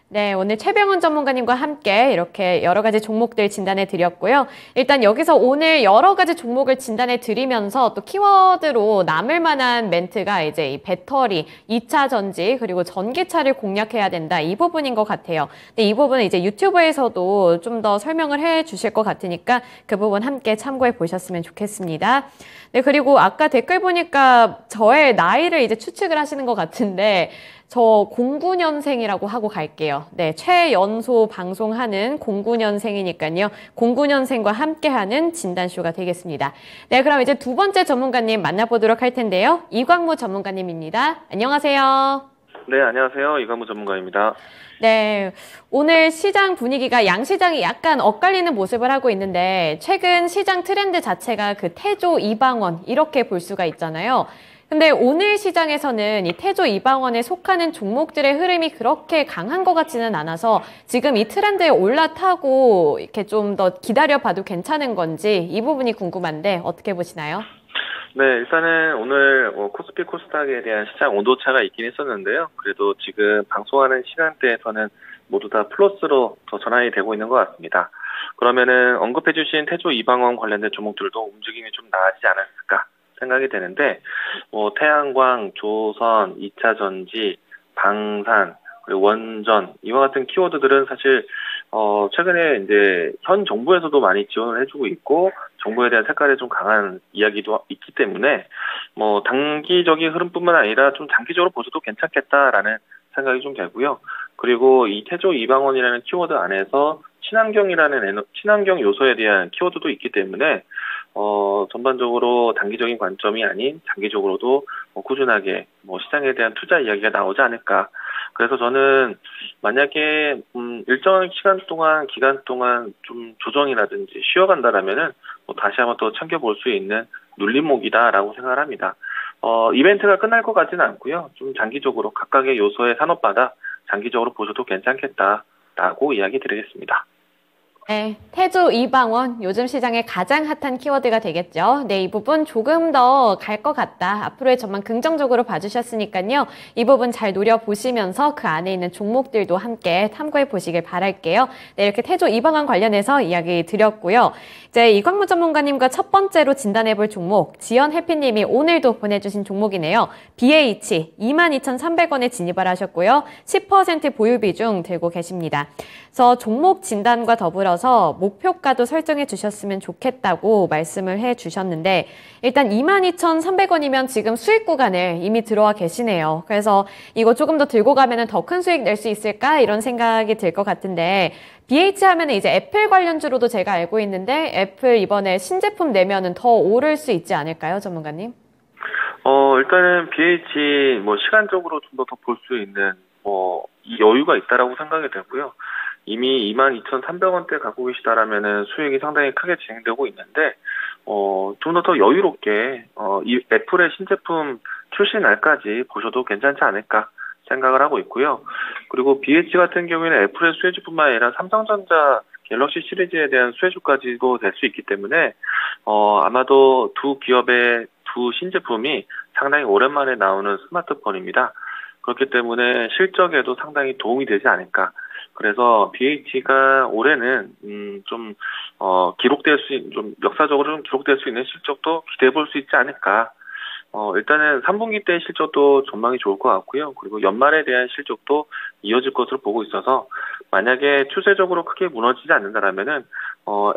네, 오늘 최병훈 전문가님과 함께 이렇게 여러 가지 종목들 진단해 드렸고요. 일단 여기서 오늘 여러 가지 종목을 진단해 드리면서 또 키워드로 남을 만한 멘트가 이제 이 배터리, 2차 전지, 그리고 전기차를 공략해야 된다. 이 부분인 것 같아요. 근데 이 부분은 이제 유튜브에서도 좀 더 설명을 해 주실 것 같으니까 그 부분 함께 참고해 보셨으면 좋겠습니다. 네, 그리고 아까 댓글 보니까 저의 나이를 이제 추측을 하시는 것 같은데 저 09년생이라고 하고 갈게요. 네, 최연소 방송하는 09년생이니까요. 09년생과 함께하는 진단쇼가 되겠습니다. 네, 그럼 이제 두 번째 전문가님 만나보도록 할 텐데요. 이광무 전문가님입니다. 안녕하세요. 네, 안녕하세요. 이관우 전문가입니다. 네, 오늘 시장 분위기가 양시장이 약간 엇갈리는 모습을 하고 있는데 최근 시장 트렌드 자체가 그 태조 이방원 이렇게 볼 수가 있잖아요. 근데 오늘 시장에서는 이 태조 이방원에 속하는 종목들의 흐름이 그렇게 강한 것 같지는 않아서 지금 이 트렌드에 올라타고 이렇게 좀 더 기다려봐도 괜찮은 건지 이 부분이 궁금한데 어떻게 보시나요? 네, 일단은 오늘 코스피 코스닥에 대한 시장 온도차가 있긴 했었는데요. 그래도 지금 방송하는 시간대에서는 모두 다 플러스로 더 전환이 되고 있는 것 같습니다. 그러면은 언급해주신 태조 이방원 관련된 종목들도 움직임이 좀 나아지지 않았을까 생각이 되는데, 태양광, 조선, 2차 전지, 방산, 그리고 원전, 이와 같은 키워드들은 사실, 최근에 이제 현 정부에서도 많이 지원을 해주고 있고, 정부에 대한 색깔이 좀 강한 이야기도 있기 때문에, 단기적인 흐름뿐만 아니라 좀 장기적으로 보셔도 괜찮겠다라는 생각이 좀 되고요. 그리고 이 태조 이방원이라는 키워드 안에서 친환경 요소에 대한 키워드도 있기 때문에, 전반적으로 단기적인 관점이 아닌 장기적으로도 꾸준하게 시장에 대한 투자 이야기가 나오지 않을까. 그래서 저는 만약에 일정 기간 동안 좀 조정이라든지 쉬어간다라면은 다시 한번 또 챙겨볼 수 있는 눌림목이다라고 생각을 합니다. 이벤트가 끝날 것 같지는 않고요. 좀 장기적으로 각각의 요소의 산업마다 장기적으로 보셔도 괜찮겠다라고 이야기 드리겠습니다. 네, 태조 이방원 요즘 시장의 가장 핫한 키워드가 되겠죠. 네, 이 부분 조금 더 갈 것 같다. 앞으로의 전망 긍정적으로 봐주셨으니까요. 이 부분 잘 노려보시면서 그 안에 있는 종목들도 함께 탐구해 보시길 바랄게요. 네, 이렇게 태조 이방원 관련해서 이야기 드렸고요. 이제 이광무 전문가님과 첫 번째로 진단해 볼 종목, 지연 해피님이 오늘도 보내주신 종목이네요. BH 22,300원에 진입을 하셨고요. 10% 보유 비중 들고 계십니다. 그래서 종목 진단과 더불어서 목표가도 설정해 주셨으면 좋겠다고 말씀을 해 주셨는데 일단 22,300원이면 지금 수익 구간을 이미 들어와 계시네요. 그래서 이거 조금 더 들고 가면 더 큰 수익 낼 수 있을까? 이런 생각이 들 것 같은데 BH 하면 이제 애플 관련주로도 제가 알고 있는데 애플 이번에 신제품 내면은 더 오를 수 있지 않을까요, 전문가님? 일단은 BH 시간적으로 좀 더 볼 수 있는 이 여유가 있다라고 생각이 되고요. 이미 22,300원대 갖고 계시다라면은 수익이 상당히 크게 진행되고 있는데, 좀 더 여유롭게, 이 애플의 신제품 출시 날까지 보셔도 괜찮지 않을까 생각을 하고 있고요. 그리고 BH 같은 경우에는 애플의 수혜주뿐만 아니라 삼성전자 갤럭시 시리즈에 대한 수혜주까지도 될 수 있기 때문에, 아마도 두 기업의 두 신제품이 상당히 오랜만에 나오는 스마트폰입니다. 그렇기 때문에 실적에도 상당히 도움이 되지 않을까. 그래서 BH가 올해는 좀 역사적으로 좀 기록될 수 있는 실적도 기대해 볼 수 있지 않을까. 일단은 3분기 때 실적도 전망이 좋을 것 같고요. 그리고 연말에 대한 실적도 이어질 것으로 보고 있어서 만약에 추세적으로 크게 무너지지 않는다라면은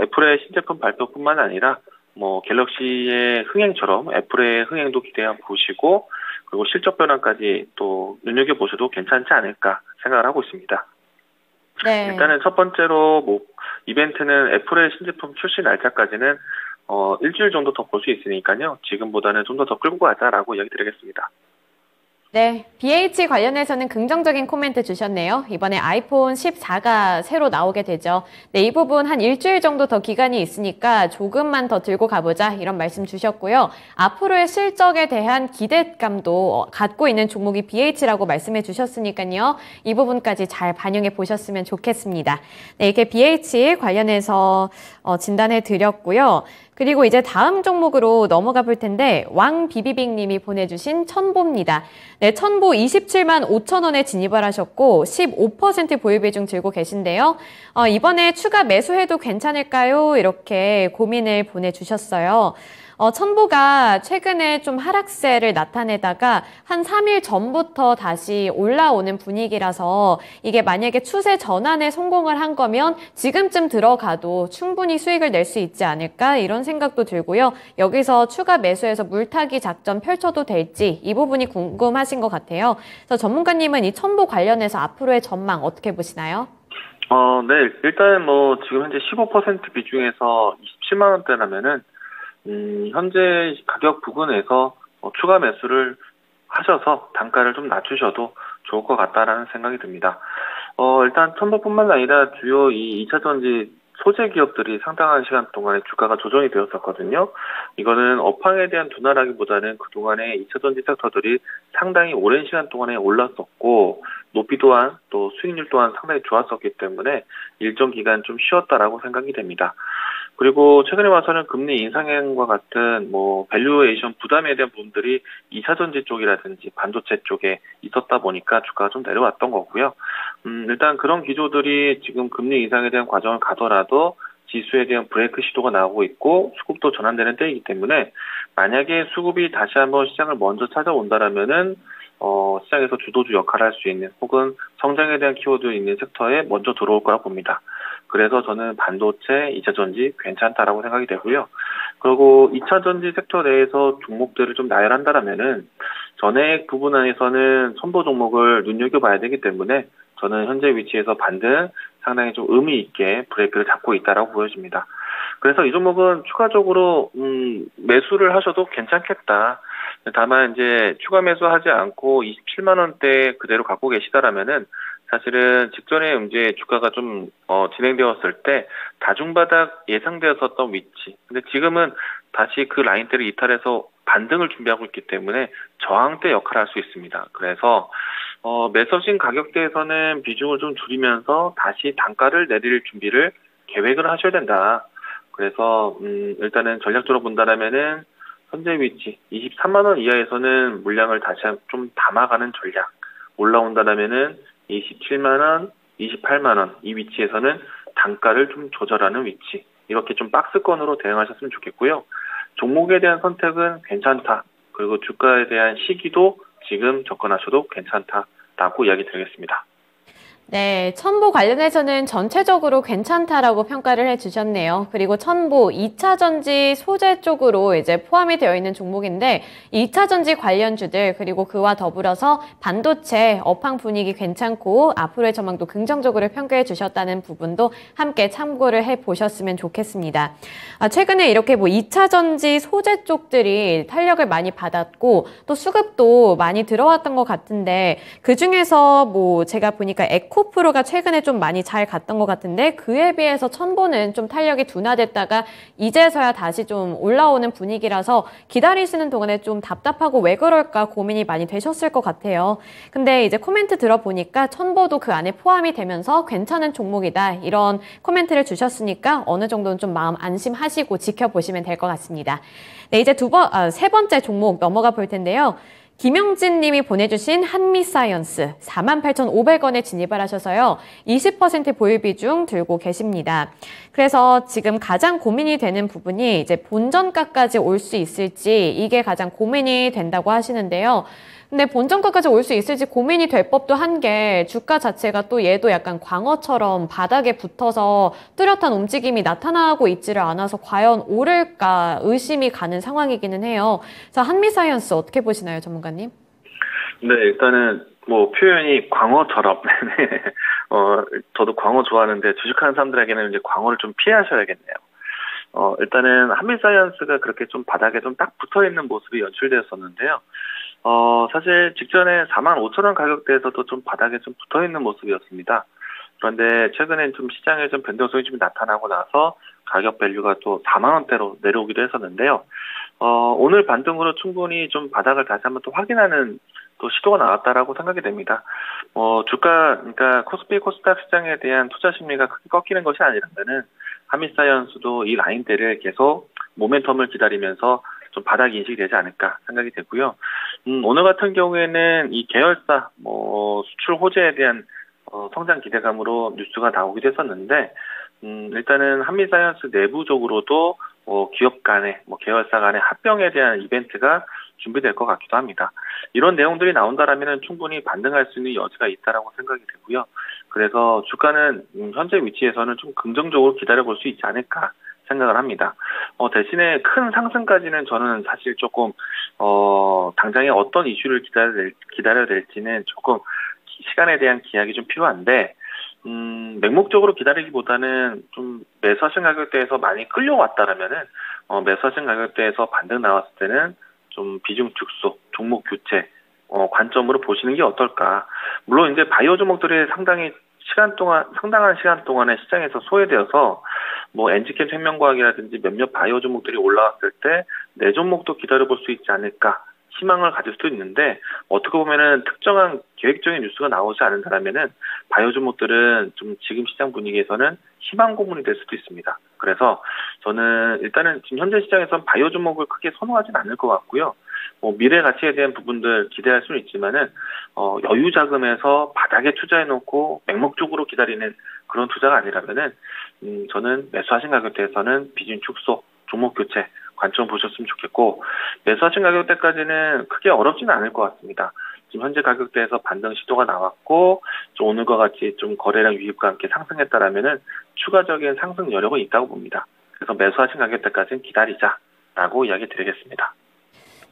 애플의 신제품 발표뿐만 아니라 갤럭시의 흥행처럼 애플의 흥행도 기대해 보시고 그리고 실적 변화까지 또 눈여겨보셔도 괜찮지 않을까 생각을 하고 있습니다. 네. 일단은 첫 번째로 이벤트는 애플의 신제품 출시 날짜까지는 일주일 정도 더 볼 수 있으니까요. 지금보다는 좀 더 끌고 가자라고 이야기 드리겠습니다. 네, BH 관련해서는 긍정적인 코멘트 주셨네요. 이번에 아이폰 14가 새로 나오게 되죠. 네, 이 부분 한 일주일 정도 더 기간이 있으니까 조금만 더 들고 가보자 이런 말씀 주셨고요. 앞으로의 실적에 대한 기대감도 갖고 있는 종목이 BH라고 말씀해 주셨으니까요. 이 부분까지 잘 반영해 보셨으면 좋겠습니다. 네, 이렇게 BH 관련해서 진단해 드렸고요. 그리고 이제 다음 종목으로 넘어가 볼 텐데 왕비비빅 님이 보내주신 천보입니다. 네, 천보 27만 5천 원에 진입을 하셨고 15% 보유 비중 들고 계신데요. 이번에 추가 매수해도 괜찮을까요? 이렇게 고민을 보내주셨어요. 천보가 최근에 좀 하락세를 나타내다가 한 3일 전부터 다시 올라오는 분위기라서 이게 만약에 추세 전환에 성공을 한 거면 지금쯤 들어가도 충분히 수익을 낼 수 있지 않을까 이런 생각도 들고요. 여기서 추가 매수해서 물타기 작전 펼쳐도 될지 이 부분이 궁금하신 것 같아요. 그래서 전문가님은 이 천보 관련해서 앞으로의 전망 어떻게 보시나요? 네. 일단 지금 현재 15% 비중에서 27만 원대라면은 현재 가격 부근에서 추가 매수를 하셔서 단가를 좀 낮추셔도 좋을 것 같다라는 생각이 듭니다. 일단 첨보뿐만 아니라 주요 이 2차전지 소재 기업들이 상당한 시간 동안에 주가가 조정이 되었었거든요. 이거는 업황에 대한 둔화라기보다는 그동안에 2차전지 섹터들이 상당히 오랜 시간 동안에 올랐었고 높이 또한 또 수익률 또한 상당히 좋았었기 때문에 일정 기간 좀 쉬었다라고 생각이 됩니다. 그리고 최근에 와서는 금리 인상과 같은 밸류에이션 부담에 대한 부분들이 2차전지 쪽이라든지 반도체 쪽에 있었다 보니까 주가가 좀 내려왔던 거고요. 일단 그런 기조들이 지금 금리 인상에 대한 과정을 가더라도 지수에 대한 브레이크 시도가 나오고 있고 수급도 전환되는 때이기 때문에 만약에 수급이 다시 한번 시장을 먼저 찾아온다라면은 시장에서 주도주 역할을 할 수 있는 혹은 성장에 대한 키워드 있는 섹터에 먼저 들어올 거라 봅니다. 그래서 저는 반도체, 2차전지 괜찮다라고 생각이 되고요. 그리고 2차전지 섹터 내에서 종목들을 좀 나열한다라면은 전액 부분 안에서는 선보 종목을 눈여겨봐야 되기 때문에 저는 현재 위치에서 반등 상당히 좀 의미 있게 브레이크를 잡고 있다라고 보여집니다. 그래서 이 종목은 추가적으로 매수를 하셔도 괜찮겠다. 다만 이제 추가 매수하지 않고 27만 원대 그대로 갖고 계시다라면은 사실은 직전에 이제 주가가 좀 진행되었을 때 다중바닥 예상되었었던 위치. 근데 지금은 다시 그 라인대를 이탈해서 반등을 준비하고 있기 때문에 저항대 역할을 할 수 있습니다. 그래서 매수하신 가격대에서는 비중을 좀 줄이면서 다시 단가를 내릴 준비를 계획을 하셔야 된다. 그래서 일단은 전략적으로 본다라면은 현재 위치 23만 원 이하에서는 물량을 다시 좀 담아가는 전략. 올라온다라면은 27만 원, 28만 원 이 위치에서는 단가를 좀 조절하는 위치. 이렇게 좀 박스권으로 대응하셨으면 좋겠고요. 종목에 대한 선택은 괜찮다. 그리고 주가에 대한 시기도 지금 접근하셔도 괜찮다라고 이야기 드리겠습니다. 네, 첨보 관련해서는 전체적으로 괜찮다라고 평가를 해주셨네요. 그리고 첨보 2차전지 소재 쪽으로 이제 포함이 되어 있는 종목인데 2차전지 관련주들 그리고 그와 더불어서 반도체 업황 분위기 괜찮고 앞으로의 전망도 긍정적으로 평가해 주셨다는 부분도 함께 참고를 해보셨으면 좋겠습니다. 최근에 이렇게 2차전지 소재 쪽들이 탄력을 많이 받았고 또 수급도 많이 들어왔던 것 같은데 그중에서 제가 보니까 에코프로가 최근에 좀 많이 잘 갔던 것 같은데 그에 비해서 첨보는 좀 탄력이 둔화됐다가 이제서야 다시 좀 올라오는 분위기라서 기다리시는 동안에 좀 답답하고 왜 그럴까 고민이 많이 되셨을 것 같아요. 근데 이제 코멘트 들어보니까 첨보도 그 안에 포함이 되면서 괜찮은 종목이다 이런 코멘트를 주셨으니까 어느 정도는 좀 마음 안심하시고 지켜보시면 될 것 같습니다. 네, 이제 세 번째 종목 넘어가 볼 텐데요. 김영진 님이 보내주신 한미사이언스 48,500원에 진입을 하셔서요. 20% 보유 비중 들고 계십니다. 그래서 지금 가장 고민이 되는 부분이 이제 본전가까지 올 수 있을지 이게 가장 고민이 된다고 하시는데요. 근데 본전가까지 올 수 있을지 고민이 될 법도 한 게 주가 자체가 또 얘도 약간 광어처럼 바닥에 붙어서 뚜렷한 움직임이 나타나고 있지를 않아서 과연 오를까 의심이 가는 상황이기는 해요. 자, 한미사이언스 어떻게 보시나요, 전문가님? 네, 일단은 표현이 광어처럼 저도 광어 좋아하는데 주식하는 사람들에게는 이제 광어를 좀 피하셔야겠네요. 일단은 한미사이언스가 그렇게 좀 바닥에 좀 딱 붙어 있는 모습이 연출되었었는데요. 사실 직전에 45,000원 가격대에서도 좀 바닥에 좀 붙어 있는 모습이었습니다. 그런데 최근엔 좀 시장에 좀 변동성이 좀 나타나고 나서 가격 밸류가 또 4만원대로 내려오기도 했었는데요. 오늘 반등으로 충분히 좀 바닥을 다시 한번 또 확인하는 또 시도가 나왔다라고 생각이 됩니다. 그러니까 코스피 코스닥 시장에 대한 투자 심리가 크게 꺾이는 것이 아니라면은 한미사이언스도 이 라인대를 계속 모멘텀을 기다리면서 좀 바닥 인식이 되지 않을까 생각이 되고요. 오늘 같은 경우에는 이 계열사 수출 호재에 대한 성장 기대감으로 뉴스가 나오기도 했었는데 일단은 한미사이언스 내부적으로도 기업 간의 계열사 간의 합병에 대한 이벤트가 준비될 것 같기도 합니다. 이런 내용들이 나온다라면 충분히 반등할 수 있는 여지가 있다라고 생각이 되고요. 그래서 주가는 현재 위치에서는 좀 긍정적으로 기다려볼 수 있지 않을까 생각을 합니다. 대신에 큰 상승까지는 저는 사실 조금 당장에 어떤 이슈를 기다려야 될지는 조금 시간에 대한 기약이 좀 필요한데 맹목적으로 기다리기보다는 좀 매수하신 가격대에서 많이 끌려왔다라면은 매수하신 가격대에서 반등 나왔을 때는 좀 비중 축소, 종목 교체 관점으로 보시는 게 어떨까. 물론 이제 바이오 종목들이 상당한 시간 동안에 시장에서 소외되어서 뭐 엔지캠 생명과학이라든지 몇몇 바이오 종목들이 올라왔을 때 내 종목도 기다려볼 수 있지 않을까 희망을 가질 수도 있는데, 어떻게 보면은 특정한 계획적인 뉴스가 나오지 않는다면은 바이오 종목들은 좀 지금 시장 분위기에서는 희망 고문이 될 수도 있습니다. 그래서 저는 일단은 지금 현재 시장에서는 바이오 종목을 크게 선호하진 않을 것 같고요. 뭐 미래 가치에 대한 부분들 기대할 수는 있지만은 여유 자금에서 바닥에 투자해놓고 맹목적으로 기다리는 그런 투자가 아니라면은 저는 매수하신 가격대에서는 비중 축소, 종목 교체 관점 보셨으면 좋겠고, 매수하신 가격대까지는 크게 어렵지는 않을 것 같습니다. 지금 현재 가격대에서 반등 시도가 나왔고, 좀 오늘과 같이 좀 거래량 유입과 함께 상승했다라면은 추가적인 상승 여력은 있다고 봅니다. 그래서 매수하신 가격대까지는 기다리자라고 이야기 드리겠습니다.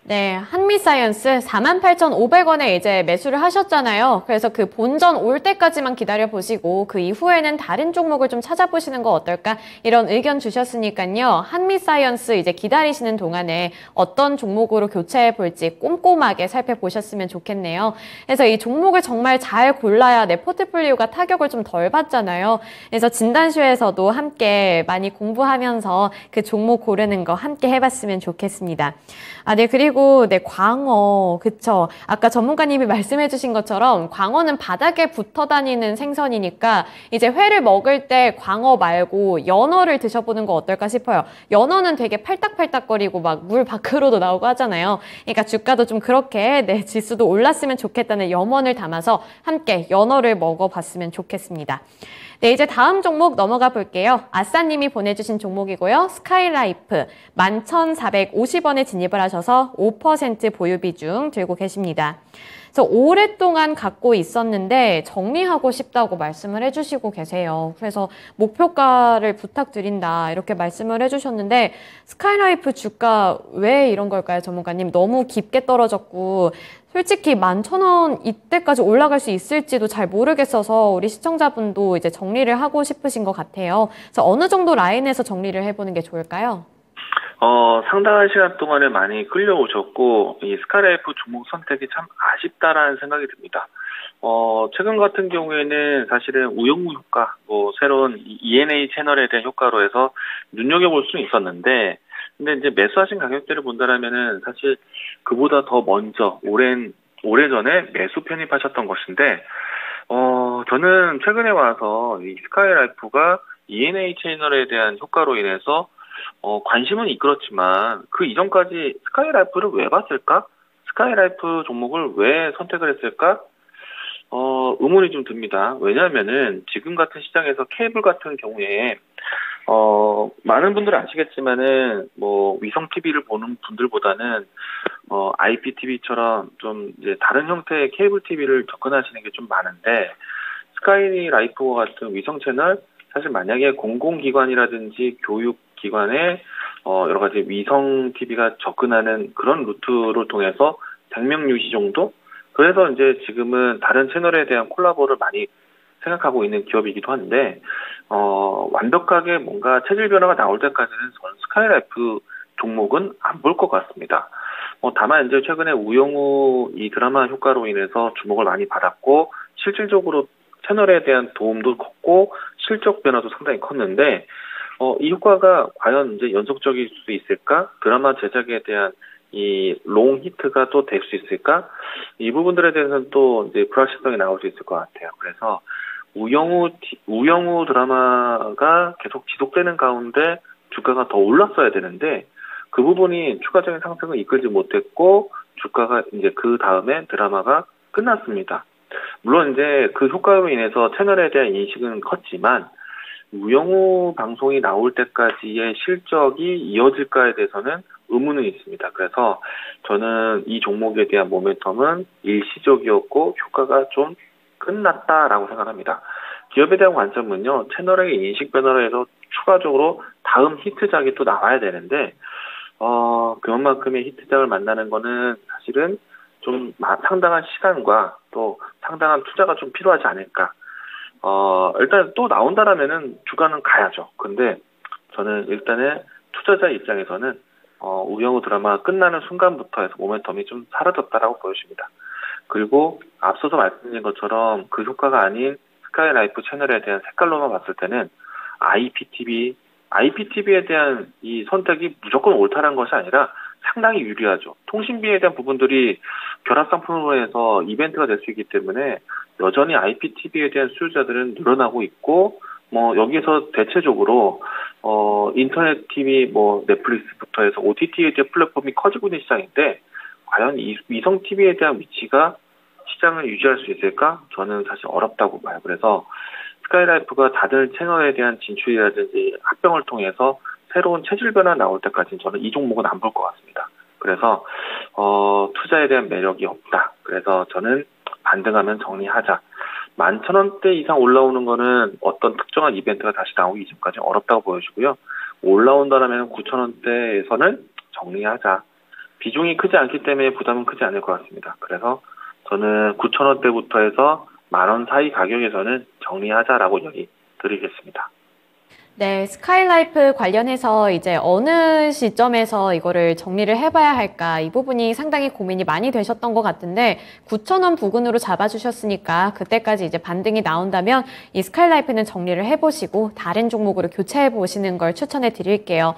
네, 한미사이언스 48,500원에 이제 매수를 하셨잖아요. 그래서 그 본전 올 때까지만 기다려보시고 그 이후에는 다른 종목을 좀 찾아보시는 거 어떨까? 이런 의견 주셨으니까요. 한미사이언스 이제 기다리시는 동안에 어떤 종목으로 교체해 볼지 꼼꼼하게 살펴보셨으면 좋겠네요. 그래서 이 종목을 정말 잘 골라야 내 포트폴리오가 타격을 좀 덜 받잖아요. 그래서 진단쇼에서도 함께 많이 공부하면서 그 종목 고르는 거 함께 해봤으면 좋겠습니다. 네, 그리고 네, 광어. 그쵸. 아까 전문가님이 말씀해 주신 것처럼 광어는 바닥에 붙어 다니는 생선이니까 이제 회를 먹을 때 광어 말고 연어를 드셔보는 거 어떨까 싶어요. 연어는 되게 팔딱팔딱거리고 막 물 밖으로도 나오고 하잖아요. 그러니까 주가도 좀 그렇게 네, 지수도 올랐으면 좋겠다는 염원을 담아서 함께 연어를 먹어봤으면 좋겠습니다. 네, 이제 다음 종목 넘어가 볼게요. 아싸님이 보내주신 종목이고요. 스카이라이프 11,450원에 진입을 하셔서 5% 보유 비중 들고 계십니다. 그래서 오랫동안 갖고 있었는데 정리하고 싶다고 말씀을 해주시고 계세요. 그래서 목표가를 부탁드린다 이렇게 말씀을 해주셨는데, 스카이라이프 주가 왜 이런 걸까요, 전문가님? 너무 깊게 떨어졌고 솔직히 11,000원 이때까지 올라갈 수 있을지도 잘 모르겠어서 우리 시청자분도 이제 정리를 하고 싶으신 것 같아요. 그래서 어느 정도 라인에서 정리를 해보는 게 좋을까요? 상당한 시간 동안에 많이 끌려오셨고, 이 스카이라이프 종목 선택이 참 아쉽다라는 생각이 듭니다. 최근 같은 경우에는 사실은 우영우 효과, 새로운 ENA 채널에 대한 효과로 해서 눈여겨볼 수는 있었는데, 근데 이제 매수하신 가격대를 본다라면은 사실 그보다 더 먼저 오래전에 매수 편입하셨던 것인데, 저는 최근에 와서 이 스카이라이프가 ENA 채널에 대한 효과로 인해서 관심은 이끌었지만 그 이전까지 스카이라이프를 왜 봤을까? 스카이라이프 종목을 왜 선택을 했을까? 의문이 좀 듭니다. 왜냐하면은 지금 같은 시장에서 케이블 같은 경우에 많은 분들은 아시겠지만은 위성 TV를 보는 분들보다는 IPTV처럼 좀 이제 다른 형태의 케이블 TV를 접근하시는 게 좀 많은데, 스카이라이프와 같은 위성 채널, 사실 만약에 공공기관이라든지 교육기관에 여러 가지 위성 TV가 접근하는 그런 루트를 통해서 생명 유지 정도? 그래서 이제 지금은 다른 채널에 대한 콜라보를 많이 생각하고 있는 기업이기도 한데, 완벽하게 뭔가 체질 변화가 나올 때까지는 저는 스카이라이프 종목은 안 볼 것 같습니다. 다만 이제 최근에 우영우 이 드라마 효과로 인해서 주목을 많이 받았고, 실질적으로 채널에 대한 도움도 컸고, 실적 변화도 상당히 컸는데, 이 효과가 과연 이제 연속적일 수 있을까? 드라마 제작에 대한 이 롱 히트가 또 될 수 있을까? 이 부분들에 대해서는 또 이제 불확실성이 나올 수 있을 것 같아요. 그래서 우영우 드라마가 계속 지속되는 가운데 주가가 더 올랐어야 되는데, 그 부분이 추가적인 상승을 이끌지 못했고, 주가가 이제 그 다음에 드라마가 끝났습니다. 물론 이제 그 효과로 인해서 채널에 대한 인식은 컸지만, 우영우 방송이 나올 때까지의 실적이 이어질까에 대해서는 의문은 있습니다. 그래서 저는 이 종목에 대한 모멘텀은 일시적이었고 효과가 좀 끝났다라고 생각합니다. 기업에 대한 관점은요, 채널의 인식 변화로 해서 추가적으로 다음 히트작이 또 나와야 되는데, 그만큼의 히트작을 만나는 거는 사실은 좀 상당한 시간과 또 상당한 투자가 좀 필요하지 않을까. 일단 또 나온다라면은 주가는 가야죠. 근데 저는 일단은 투자자 입장에서는 우영우 드라마 끝나는 순간부터 해서 모멘텀이 좀 사라졌다라고 보여집니다. 그리고 앞서서 말씀드린 것처럼 그 효과가 아닌 스카이라이프 채널에 대한 색깔로만 봤을 때는 IPTV에 대한 이 선택이 무조건 옳다는 것이 아니라 상당히 유리하죠. 통신비에 대한 부분들이 결합 상품으로 해서 이벤트가 될 수 있기 때문에 여전히 IPTV에 대한 수요자들은 늘어나고 있고, 여기에서 대체적으로 인터넷 TV, 넷플릭스부터 해서 OTT에 대한 플랫폼이 커지고 있는 시장인데, 과연 이 위성 TV에 대한 위치가 시장을 유지할 수 있을까? 저는 사실 어렵다고 봐요. 그래서 스카이라이프가 다른 채널에 대한 진출이라든지 합병을 통해서 새로운 체질 변화 나올 때까지는 저는 이 종목은 안 볼 것 같습니다. 그래서 투자에 대한 매력이 없다. 그래서 저는 반등하면 정리하자. 11,000원대 이상 올라오는 거는 어떤 특정한 이벤트가 다시 나오기 전까지 어렵다고 보여지고요. 올라온다면 9,000원대에서는 정리하자. 비중이 크지 않기 때문에 부담은 크지 않을 것 같습니다. 그래서 저는 9,000원대부터 해서 10,000원 사이 가격에서는 정리하자라고 여기 드리겠습니다. 네, 스카이라이프 관련해서 이제 어느 시점에서 이거를 정리를 해봐야 할까, 이 부분이 상당히 고민이 많이 되셨던 것 같은데 9,000원 부근으로 잡아주셨으니까 그때까지 이제 반등이 나온다면 이 스카이라이프는 정리를 해보시고 다른 종목으로 교체해보시는 걸 추천해 드릴게요.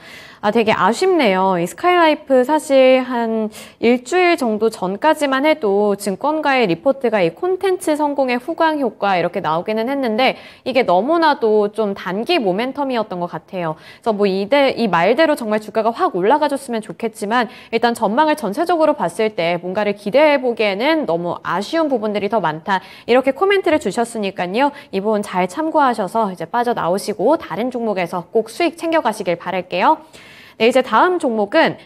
되게 아쉽네요. 이 스카이라이프 사실 한 일주일 정도 전까지만 해도 증권가의 리포트가 이 콘텐츠 성공의 후광 효과 이렇게 나오기는 했는데 이게 너무나도 좀 단기 모멘텀이었던 것 같아요. 그래서 이 말대로 정말 주가가 확 올라가줬으면 좋겠지만 일단 전망을 전체적으로 봤을 때 뭔가를 기대해 보기에는 너무 아쉬운 부분들이 더 많다. 이렇게 코멘트를 주셨으니까요. 이 부분 잘 참고하셔서 이제 빠져나오시고 다른 종목에서 꼭 수익 챙겨가시길 바랄게요. 네, 이제 다음 종목은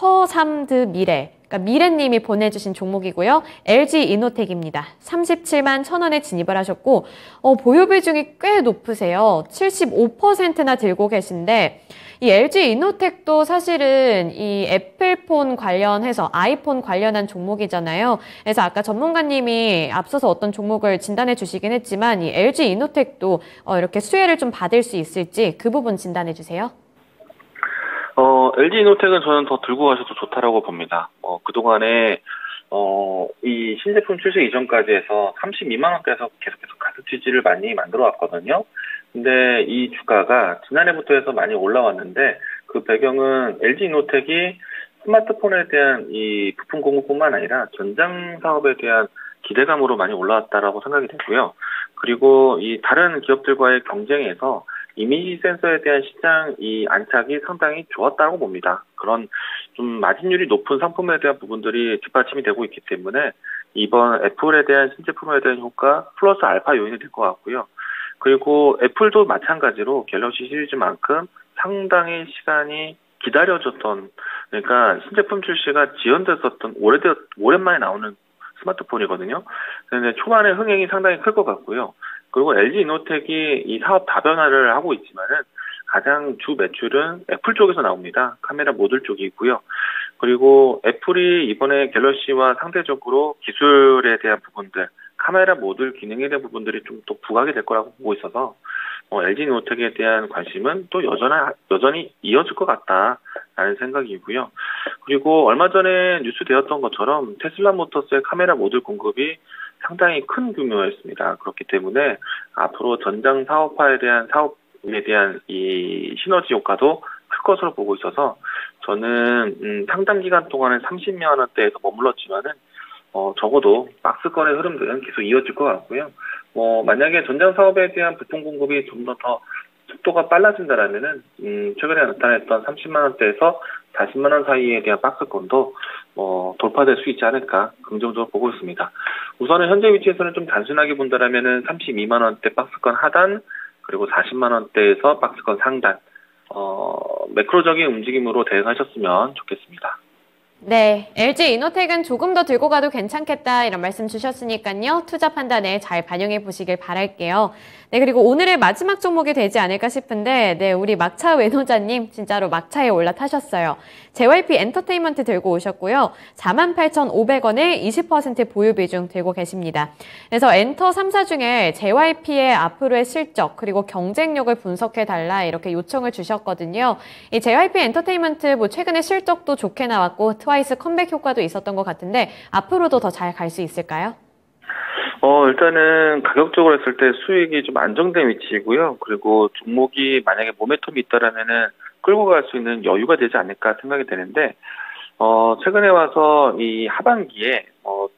허삼드 미래. 그러니까 미래님이 보내주신 종목이고요. LG 이노텍입니다. 37만 1,000원에 진입을 하셨고 보유 비중이 꽤 높으세요. 75%나 들고 계신데 이 LG 이노텍도 사실은 이 애플폰 관련해서 아이폰 관련한 종목이잖아요. 그래서 아까 전문가님이 앞서서 어떤 종목을 진단해 주시긴 했지만 이 LG 이노텍도 이렇게 수혜를 좀 받을 수 있을지 그 부분 진단해 주세요. LG 이노텍은 저는 더 들고 가셔도 좋다라고 봅니다. 그동안에, 이 신제품 출시 이전까지 해서 32만 원대에서 계속해서 가스 취지를 많이 만들어 왔거든요. 근데 이 주가가 지난해부터 해서 많이 올라왔는데 그 배경은 LG 이노텍이 스마트폰에 대한 이 부품 공급뿐만 아니라 전장 사업에 대한 기대감으로 많이 올라왔다라고 생각이 되고요. 그리고 이 다른 기업들과의 경쟁에서 이미지 센서에 대한 시장 이 안착이 상당히 좋았다고 봅니다. 그런 좀 마진율이 높은 상품에 대한 부분들이 뒷받침이 되고 있기 때문에 이번 애플에 대한 신제품에 대한 효과 플러스 알파 요인이 될 것 같고요. 그리고 애플도 마찬가지로 갤럭시 시리즈만큼 상당히 시간이 기다려졌던, 그러니까 신제품 출시가 지연됐었던 오랜만에 나오는 스마트폰이거든요. 그런데 초반에 흥행이 상당히 클 것 같고요. 그리고 LG 이노텍이 이 사업 다변화를 하고 있지만은 가장 주 매출은 애플 쪽에서 나옵니다. 카메라 모듈 쪽이 있고요. 그리고 애플이 이번에 갤럭시와 상대적으로 기술에 대한 부분들, 카메라 모듈 기능에 대한 부분들이 좀 더 부각이 될 거라고 보고 있어서 LG 이노텍에 대한 관심은 또 여전히 이어질 것 같다라는 생각이고요. 그리고 얼마 전에 뉴스되었던 것처럼 테슬라 모터스의 카메라 모듈 공급이 상당히 큰 규모였습니다. 그렇기 때문에 앞으로 전장 사업화에 대한 사업에 대한 이 시너지 효과도 클 것으로 보고 있어서 저는 상당 기간 동안은 30만 원대에서 머물렀지만은 적어도 박스권의 흐름들은 계속 이어질 것 같고요. 만약에 전장 사업에 대한 부품 공급이 좀 더 속도가 빨라진다라면은 최근에 나타냈던 30만 원대에서 40만 원 사이에 대한 박스권도 돌파될 수 있지 않을까 긍정적으로 보고 있습니다. 우선은 현재 위치에서는 좀 단순하게 본다라면은 32만 원대 박스권 하단 그리고 40만 원대에서 박스권 상단 매크로적인 움직임으로 대응하셨으면 좋겠습니다. 네, LG 이노텍은 조금 더 들고 가도 괜찮겠다 이런 말씀 주셨으니까요. 투자 판단에 잘 반영해 보시길 바랄게요. 네, 그리고 오늘의 마지막 종목이 되지 않을까 싶은데 네, 우리 막차 외노자님 진짜로 막차에 올라타셨어요. JYP 엔터테인먼트 들고 오셨고요. 48,500원에 20% 보유 비중 들고 계십니다. 그래서 엔터 3사 중에 JYP의 앞으로의 실적 그리고 경쟁력을 분석해달라 이렇게 요청을 주셨거든요. 이 JYP 엔터테인먼트 최근에 실적도 좋게 나왔고 트와이스 컴백 효과도 있었던 것 같은데 앞으로도 더 잘 갈 수 있을까요? 일단은 가격적으로 했을 때 수익이 좀 안정된 위치이고요. 그리고 종목이 만약에 모멘텀이 있다라면은 끌고 갈 수 있는 여유가 되지 않을까 생각이 되는데, 최근에 와서 이 하반기에,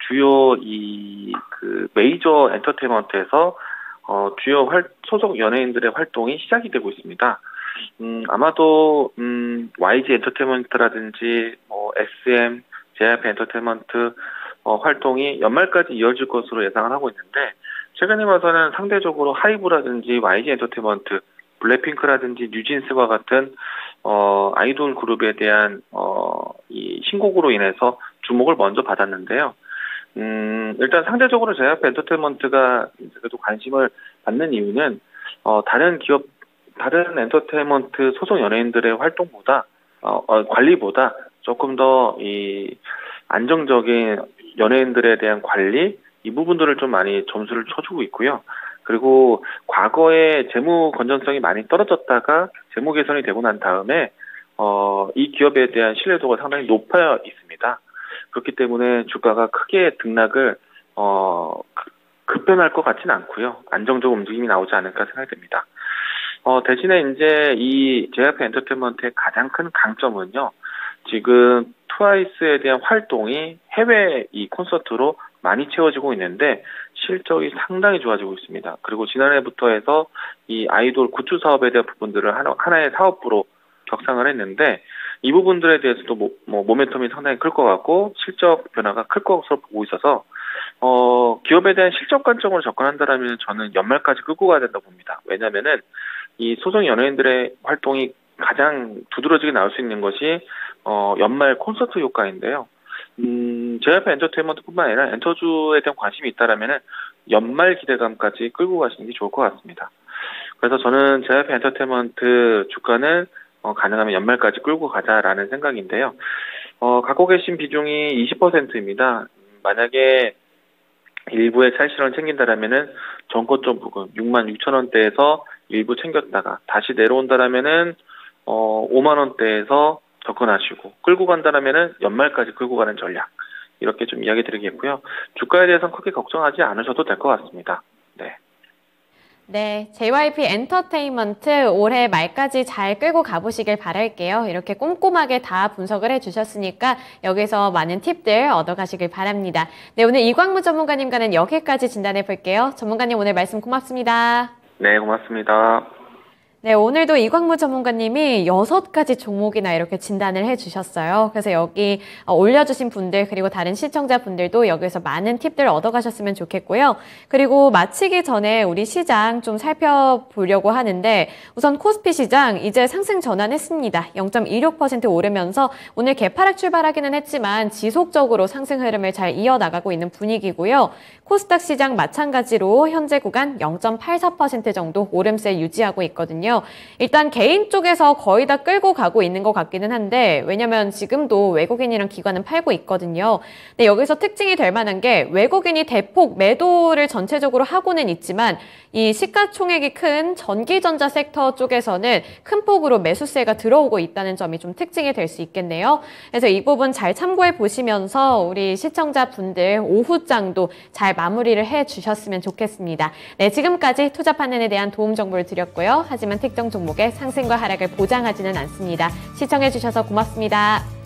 주요 메이저 엔터테인먼트에서, 주요 소속 연예인들의 활동이 시작이 되고 있습니다. 아마도, YG 엔터테인먼트라든지, SM, JYP 엔터테인먼트, 활동이 연말까지 이어질 것으로 예상을 하고 있는데, 최근에 와서는 상대적으로 하이브라든지 YG 엔터테인먼트, 블랙핑크라든지 뉴진스와 같은 아이돌 그룹에 대한 이 신곡으로 인해서 주목을 먼저 받았는데요. 일단 상대적으로 JYP 엔터테인먼트가 그래도 관심을 받는 이유는 다른 엔터테인먼트 소속 연예인들의 활동보다 관리보다 조금 더 이 안정적인 연예인들에 대한 관리, 이 부분들을 좀 많이 점수를 쳐주고 있고요. 그리고 과거에 재무 건전성이 많이 떨어졌다가 재무 개선이 되고 난 다음에 이 기업에 대한 신뢰도가 상당히 높아 있습니다. 그렇기 때문에 주가가 크게 등락을 급변할 것 같지는 않고요. 안정적 움직임이 나오지 않을까 생각이 됩니다. 대신에 이제 이 JYP 엔터테인먼트의 가장 큰 강점은요. 지금 트와이스에 대한 활동이 해외 이 콘서트로 많이 채워지고 있는데 실적이 상당히 좋아지고 있습니다. 그리고 지난해부터 해서 이 아이돌 굿즈 사업에 대한 부분들을 하나의 사업부로 격상을 했는데 이 부분들에 대해서도 모멘텀이 상당히 클 것 같고 실적 변화가 클 것으로 보고 있어서 기업에 대한 실적 관점으로 접근한다면 저는 연말까지 끌고 가야 된다고 봅니다. 왜냐하면은 이 소속 연예인들의 활동이 가장 두드러지게 나올 수 있는 것이 연말 콘서트 효과인데요. JYP 엔터테인먼트뿐만 아니라 엔터주에 대한 관심이 있다라면은 연말 기대감까지 끌고 가시는 게 좋을 것 같습니다. 그래서 저는 JYP 엔터테인먼트 주가는 가능하면 연말까지 끌고 가자라는 생각인데요. 갖고 계신 비중이 20%입니다. 만약에 일부의 차익실현을 챙긴다라면은 전고점 부근 66,000원대에서 일부 챙겼다가 다시 내려온다라면은 50,000원대에서 접근하시고 끌고 간다라면은 연말까지 끌고 가는 전략 이렇게 좀 이야기 드리겠고요. 주가에 대해서는 크게 걱정하지 않으셔도 될 것 같습니다. 네, JYP 엔터테인먼트 올해 말까지 잘 끌고 가보시길 바랄게요. 이렇게 꼼꼼하게 다 분석을 해주셨으니까 여기서 많은 팁들 얻어가시길 바랍니다. 네, 오늘 이광무 전문가님과는 여기까지 진단해 볼게요. 전문가님 오늘 말씀 고맙습니다. 네, 고맙습니다. 네, 오늘도 이광무 전문가님이 6가지 종목이나 이렇게 진단을 해주셨어요. 그래서 여기 올려주신 분들 그리고 다른 시청자분들도 여기서 많은 팁들 얻어가셨으면 좋겠고요. 그리고 마치기 전에 우리 시장 좀 살펴보려고 하는데 우선 코스피 시장 이제 상승 전환했습니다. 0.26% 오르면서 오늘 개파락 출발하기는 했지만 지속적으로 상승 흐름을 잘 이어나가고 있는 분위기고요. 코스닥 시장 마찬가지로 현재 구간 0.84% 정도 오름세 유지하고 있거든요. 일단 개인 쪽에서 거의 다 끌고 가고 있는 것 같기는 한데 왜냐면 지금도 외국인이랑 기관은 팔고 있거든요. 근데 여기서 특징이 될 만한 게 외국인이 대폭 매도를 전체적으로 하고는 있지만 이 시가총액이 큰 전기전자 섹터 쪽에서는 큰 폭으로 매수세가 들어오고 있다는 점이 좀 특징이 될 수 있겠네요. 그래서 이 부분 잘 참고해 보시면서 우리 시청자분들 오후장도 잘 마무리를 해 주셨으면 좋겠습니다. 네, 지금까지 투자 판단에 대한 도움 정보를 드렸고요. 하지만 특정 종목의 상승과 하락을 보장하지는 않습니다. 시청해 주셔서 고맙습니다.